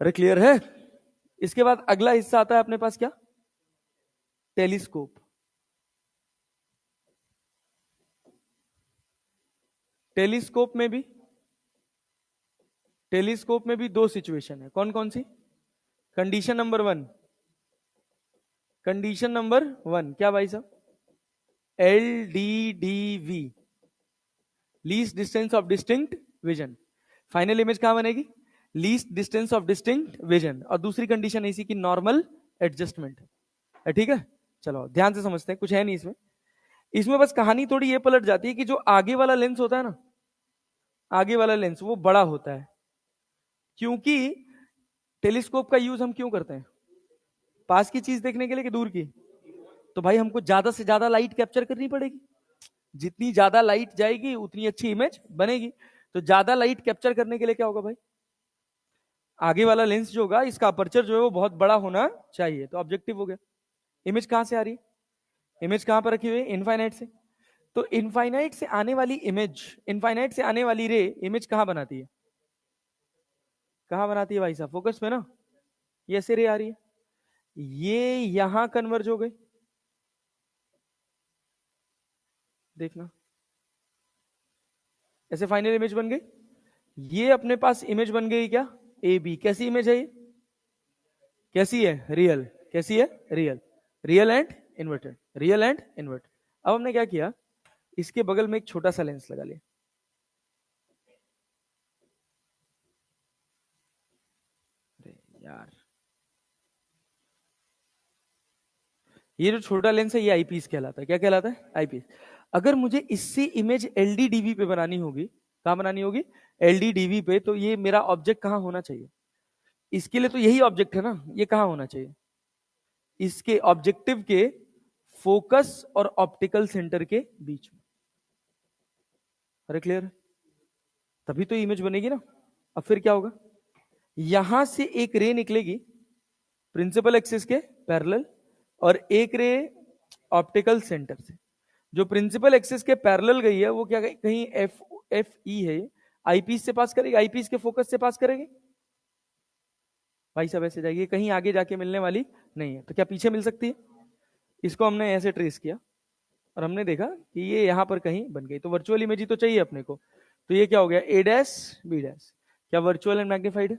अरे क्लियर है। इसके बाद अगला हिस्सा आता है अपने पास क्या, टेलीस्कोप। टेलीस्कोप में भी, टेलीस्कोप में भी दो सिचुएशन है, कौन कौन सी, कंडीशन नंबर 1, कंडीशन नंबर 1 क्या भाई साहब, L D D V, least distance of distinct vision. Final image कहां बनेगी, least distance of distinct vision. और दूसरी कंडीशन इसी की नॉर्मल एडजस्टमेंट है, ठीक है। चलो ध्यान से समझते हैं, कुछ है नहीं इसमें, इसमें बस कहानी थोड़ी ये पलट जाती है कि जो आगे वाला लेंस होता है ना, आगे वाला लेंस वो बड़ा होता है, क्योंकि टेलीस्कोप का यूज हम क्यों करते हैं, पास की चीज देखने के लिए कि दूर की, तो भाई हमको ज्यादा से ज्यादा लाइट कैप्चर करनी पड़ेगी, जितनी ज्यादा लाइट जाएगी उतनी अच्छी इमेज बनेगी। तो ज्यादा लाइट कैप्चर करने के लिए क्या होगा भाई, आगे वाला लेंस जो होगा इसका अपर्चर जो है वो बहुत बड़ा होना चाहिए, तो ऑब्जेक्टिव हो गया। इमेज कहां से आ रही है, इमेज कहां पर रखी हुई है, इनफाइनाइट से। तो इनफाइनाइट से आने वाली इमेज, इनफाइनाइट से आने वाली रे इमेज कहां बनाती है, कहां बनाती है भाई साहब, फोकस में ना, ये ऐसे रे आ रही है, ये यहां कन्वर्ज हो गई, देखना ऐसे फाइनल इमेज बन गई। ये अपने पास इमेज बन गई क्या, ए बी। कैसी इमेज है ये, कैसी है, रियल, कैसी है, real, real and inverted, real and inverted. अब हमने क्या किया, इसके बगल में एक छोटा सा लेंस लगा लिया, यार ये जो छोटा लेंस है ये आईपीस कहलाता है, क्या कहलाता है, आईपीस। अगर मुझे इससे इमेज एलडीडीवी पे बनानी होगी, कहां बनानी होगी, एलडीडीवी पे, तो ये मेरा ऑब्जेक्ट कहां होना चाहिए, इसके लिए तो यही ऑब्जेक्ट है ना, ये कहां होना चाहिए, इसके ऑब्जेक्टिव के फोकस और ऑप्टिकल सेंटर के बीच में। अरे क्लियर है, तभी तो इमेज बनेगी ना। अब फिर क्या होगा, यहां से एक रे निकलेगी प्रिंसिपल एक्सिस के पैरेलल, और एक रे ऑप्टिकल सेंटर से। जो प्रिंसिपल एक्सिस के पैरेलल गई है वो क्या गई, कहीं एफ एफ ई है, आईपीस से पास करेगी, आईपीस के फोकस से पास करेगी, भाई साहब ऐसे जाएगी, कहीं आगे जाके मिलने वाली नहीं है। तो क्या पीछे मिल सकती है, इसको हमने ऐसे ट्रेस किया और हमने देखा कि ये यहां पर कहीं बन गई। तो वर्चुअल इमेज ही तो चाहिए अपने को, तो ये क्या हो गया, ए डैश बी डैश, क्या वर्चुअल एंड मैग्नीफाइड है?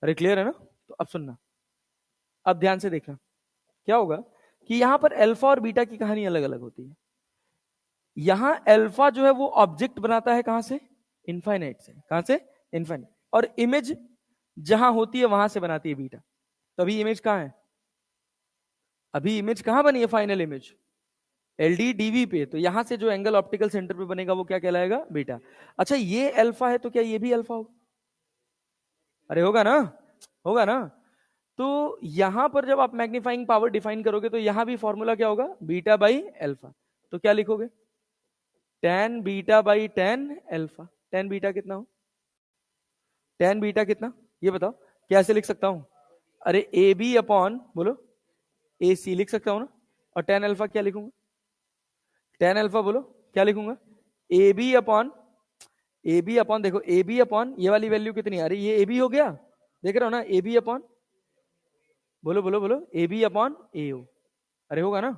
अरे क्लियर है ना? तो अब सुनना, अब ध्यान से देखना, क्या होगा कि यहां पर अल्फा और बीटा की कहानी अलग अलग होती है। यहां अल्फा जो है वो ऑब्जेक्ट बनाता है कहां से, इनफाइनाइट से। कहां से? इनफाइनाइट। और इमेज जहां होती है वहां से बनाती है बीटा। तो अभी इमेज कहां है, अभी इमेज कहां बनी है, फाइनल इमेज एलडी डीवी पे। तो यहां से जो एंगल ऑप्टिकल सेंटर पे बनेगा वो क्या कहलाएगा, बीटा। अच्छा ये अल्फा है तो क्या ये भी अल्फा होगा? अरे होगा ना, होगा ना। तो यहां पर जब आप मैग्नीफाइंग पावर डिफाइन करोगे तो यहां भी फॉर्मूला क्या होगा, बीटा बाई अल्फा। तो क्या लिखोगे, ten beta by tan alpha. Tan beta कितना हो, टेन बीटा कितना, ये बताओ कैसे लिख सकता हूं? अरे ए बी अपॉन बोलो ए सी लिख सकता हूं ना। और टेन अल्फा क्या लिखूंगा, टेन अल्फा बोलो क्या लिखूंगा, A B upon, A B upon, देखो ए बी अपॉन ये वाली वैल्यू कितनी, अरे ये ए बी हो गया, देख रहे हो ना, ए बी अपॉन, बोलो बोलो बोलो, ए बी अपॉन ए ओ। अरे होगा ना,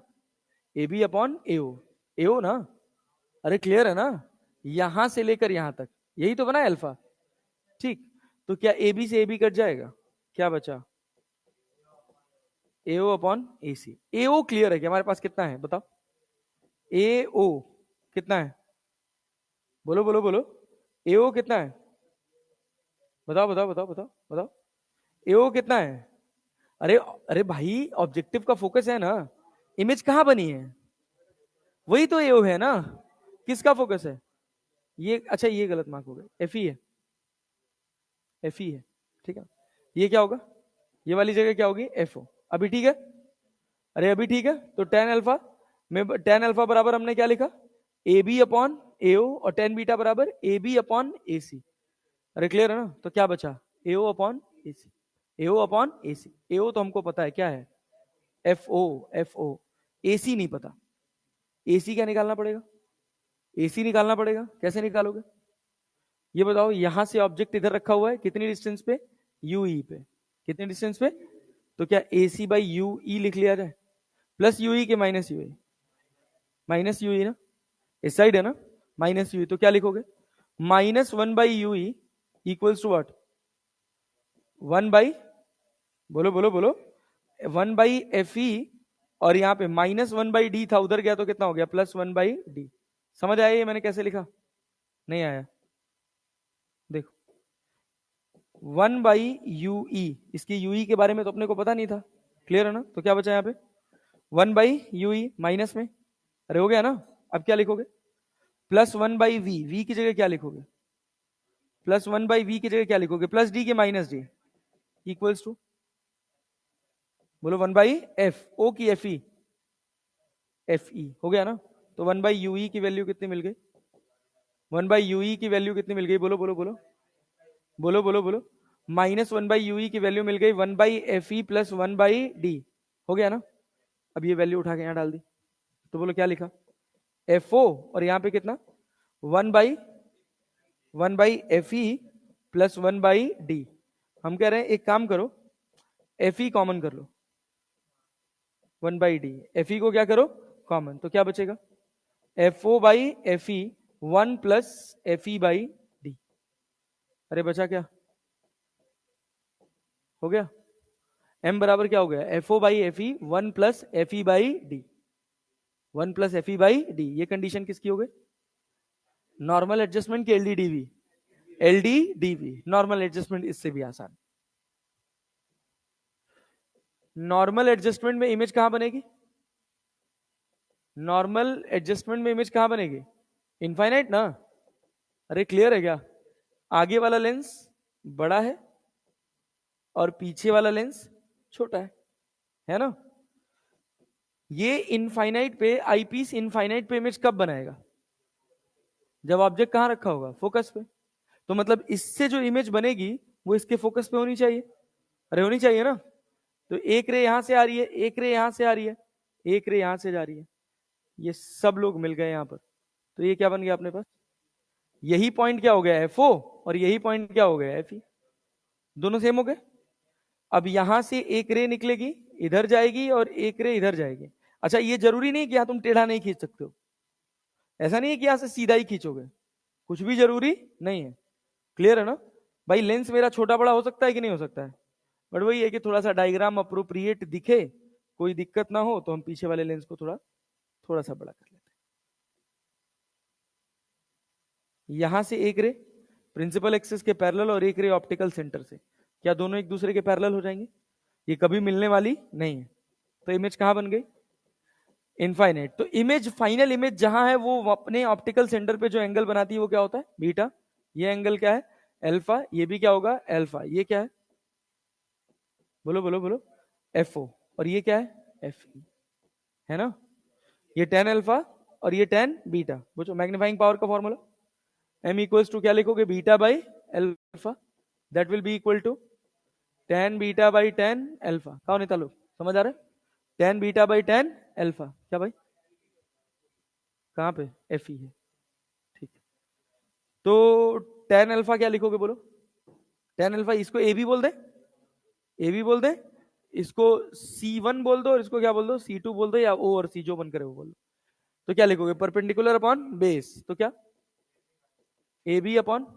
ए बी अपॉन ए ओ, ए ओ ना। अरे क्लियर है ना, यहां से लेकर यहां तक यही तो बना है अल्फा। ठीक, तो क्या ए बी से ए बी कट जाएगा, क्या बचा, ए O upon A C. A O clear है कि हमारे पास कितना है बताओ, ए ओ कितना है, बोलो बोलो बोलो, ए ओ कितना है, बताओ बताओ बताओ बताओ बताओ, ए ओ कितना है? अरे अरे भाई ऑब्जेक्टिव का फोकस है ना, इमेज कहां बनी है, वही तो ए ओ है ना, किसका फोकस है ये, अच्छा ये गलत मार्क हो गया, एफ ई है, एफ ई है, ठीक है। ये क्या होगा, ये वाली जगह क्या होगी, एफ ओ। अभी ठीक है, अरे अभी ठीक है। तो टेन अल्फा में, टेन अल्फा बराबर हमने क्या लिखा, ए बी अपॉन ए ओ, और टेन बीटा बराबर ए बी अपॉन ए सी। अरे क्लियर है ना, तो क्या बचा, ए O upon A C, A O upon A सी। ए ओ तो हमको पता है क्या है, एफ ओ, एफ ओ। ए सी नहीं पता, ए सी क्या निकालना पड़ेगा, ए सी निकालना पड़ेगा, कैसे निकालोगे ये बताओ। यहां से ऑब्जेक्ट इधर रखा हुआ है कितनी डिस्टेंस पे, यू ई पे, कितनी डिस्टेंस पे, तो क्या ए सी बाई यू ई लिख लिया जाए, प्लस यू ई के minus you E, minus you ई ना, इस साइड है ना, माइनस यू ई, तो क्या लिखोगे, minus one by U E equals to what, one by, बोलो बोलो बोलो, वन बाई एफ ई, और यहां पे माइनस वन बाई डी था, उधर गया तो कितना हो गया, प्लस वन बाई डी। समझ आया ये मैंने कैसे लिखा, नहीं आया, देखो वन बाई यू ई, इसकी यू ई के बारे में तो अपने को पता नहीं था, क्लियर है ना। तो क्या बचा यहाँ पे, one by U E minus में, अरे हो गया ना। अब क्या लिखोगे, plus one by V, V की जगह क्या लिखोगे, प्लस वन बाई वी की जगह क्या लिखोगे, प्लस डी के माइनस डी, इक्वल्स टू, बोलो वन बाई एफ ओ की एफ ई, एफ ई हो गया ना। तो वन बाई यू ई की वैल्यू कितनी मिल गई, वन बाई यू ई की वैल्यू कितनी मिल गई, बोलो बोलो बोलो बोलो बोलो बोलो, माइनस वन बाई यू ई की वैल्यू मिल गई one by F E plus one by D, हो गया ना। अब ये वैल्यू उठा के यहां डाल दी, तो बोलो क्या लिखा, एफ ओ, और यहां पे कितना, one by F E plus one by D. हम कह रहे हैं एक काम करो, एफ ई कॉमन कर लो, one by D, F E को क्या करो कॉमन, तो क्या बचेगा, F O by F E, one plus F E by D. अरे बचा क्या, हो गया, एम बराबर क्या हो गया, F O by F E, one plus F E by D, one plus F E by D. ये कंडीशन किसकी हो गई, नॉर्मल एडजस्टमेंट की LD DV, LD DV, normal adjustment इससे भी आसान। नॉर्मल एडजस्टमेंट में इमेज कहां बनेगी, नॉर्मल एडजस्टमेंट में इमेज कहां बनेगी, इनफाइनाइट ना। अरे क्लियर है क्या, आगे वाला लेंस बड़ा है और पीछे वाला लेंस छोटा है ना। ये इनफाइनाइट पे, आईपीस इनफाइनाइट पे इमेज कब बनाएगा, जब ऑब्जेक्ट कहां रखा होगा, फोकस पे। तो मतलब इससे जो इमेज बनेगी वो इसके फोकस पे होनी चाहिए, अरे होनी चाहिए ना। तो एक रे यहां से आ रही है, एक रे यहां से आ रही है, एक रे यहां से जा रही है, ये सब लोग मिल गए यहां पर। तो ये क्या बन गया अपने पास, यही पॉइंट क्या हो गया, एफ ओ, और यही पॉइंट क्या हो गया, एफ ई, दोनों सेम हो गए। अब यहां से एक रे निकलेगी, इधर जाएगी, और एक रे इधर जाएगी। अच्छा ये जरूरी नहीं कि यहां तुम टेढ़ा नहीं खींच सकते हो, ऐसा नहीं है कि यहां से सीधा ही खींचोगे, कुछ भी जरूरी नहीं है। क्लियर है ना भाई? लेंस मेरा छोटा बड़ा हो सकता है कि नहीं हो सकता है, बट वही है कि थोड़ा सा डायग्राम अप्रोप्रिएट दिखे, कोई दिक्कत ना हो, तो हम पीछे वाले लेंस को थोड़ा थोड़ा सा बड़ा कर लेते हैं। यहां से एक रे प्रिंसिपल एक्सिस के पैरेलल और एक रे ऑप्टिकल सेंटर से, क्या दोनों एक दूसरे के पैरेलल हो जाएंगे? ये कभी मिलने वाली नहीं है। तो इमेज कहां बन गई? इनफाइनाइट। तो इमेज, फाइनल इमेज जहां है, वो अपने ऑप्टिकल सेंटर पे जो एंगल बनाती है वो क्या होता है? बीटा। ये एंगल क्या है? अल्फा। ये भी क्या होगा? अल्फा। ये क्या है? बोलो बोलो बोलो। F O. और ये क्या है? F E. है ना? ये टेन अल्फा और ये टेन बीटा। पूछो मैग्नीफाइंग पावर का फॉर्मूला। एम इक्वल्स टू क्या लिखोगे? Beta by alpha. That will be equal to tan beta by tan alpha. कौन निकालो? समझ आ रहा है? Tan beta by tan alpha. क्या भाई? कहां पे? एफ ई है। ठीक है। तो टेन अल्फा क्या लिखोगे? बोलो। टेन अल्फा, इसको ए बी बोल दे, ए बी बोल दे, इसको सी वन बोल दो, और इसको क्या बोल दो? सी टू बोल दो, या ओ और सी जो बन करे वो बोल दो। तो क्या लिखोगे? Perpendicular upon base. तो क्या? A B upon,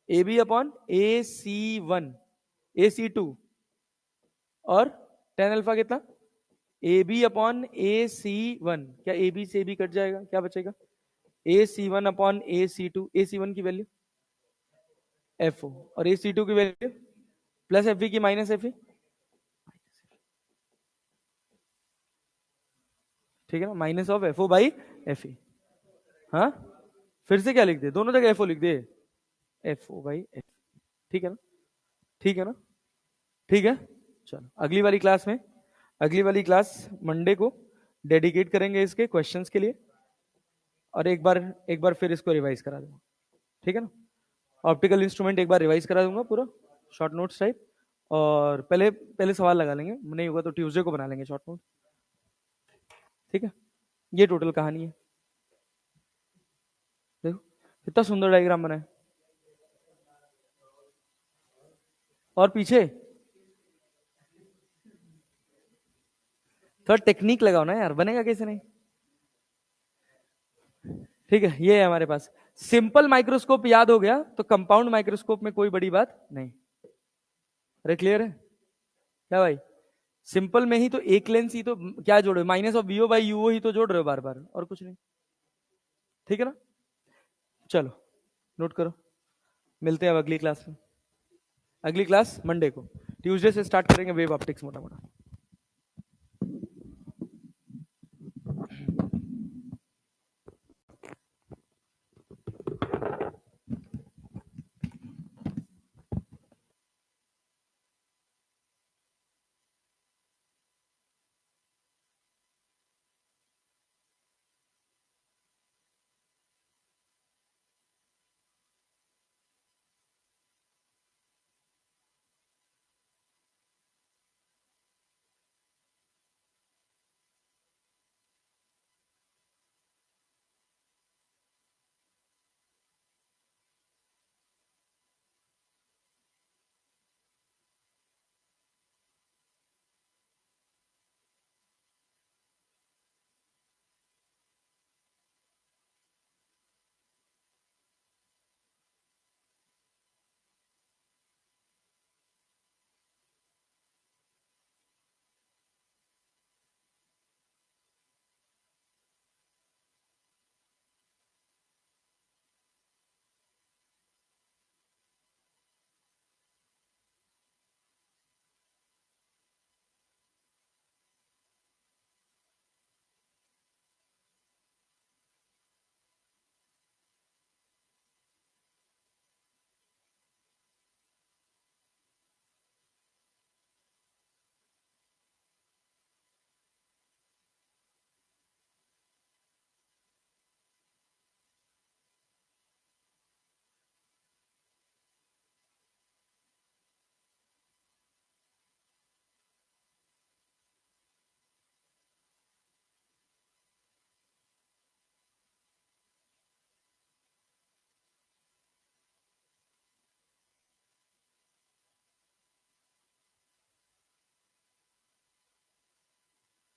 A B upon A C one, A C two, और टेन अल्फा कितना? A B upon A C one. क्या ए बी से बी कट जाएगा? क्या बचेगा? A C one upon A C two. A C one की value F O, और A C two की वैल्यू प्लस एफ बी की माइनस एफ ई। ठीक है ना? Minus of F O by F E. हाँ, फिर से क्या लिख दे? दोनों जगह एफ ओ लिख दे। F O by F. ठीक है ना? ठीक है ना? ठीक है। चलो अगली वाली क्लास में, अगली वाली क्लास मंडे को डेडिकेट करेंगे इसके क्वेश्चंस के लिए, और एक बार फिर इसको रिवाइज करा दूंगा। ठीक है ना? ऑप्टिकल इंस्ट्रूमेंट एक बार रिवाइज करा दूंगा पूरा, शॉर्ट नोट्स टाइप। और पहले पहले सवाल लगा लेंगे, नहीं होगा तो ट्यूसडे को बना लेंगे शॉर्ट नोट। ठीक है? ये टोटल कहानी है। देखो कितना सुंदर डायग्राम बना है। और पीछे थोड़ा टेक्निक लगाओ ना यार, बनेगा कैसे नहीं? ठीक है, ये है हमारे पास। सिंपल माइक्रोस्कोप याद हो गया तो कंपाउंड माइक्रोस्कोप में कोई बड़ी बात नहीं। अरे क्लियर है क्या भाई? सिंपल में ही तो एक लेंस ही तो क्या जोड़े? Minus of VO by U O ही तो जोड़ रहे हो बार बार, और कुछ नहीं। ठीक है ना? चलो नोट करो, मिलते हैं अब अगली क्लास में। अगली क्लास मंडे को, ट्यूसडे से स्टार्ट करेंगे वेव ऑप्टिक्स मोटा मोटा।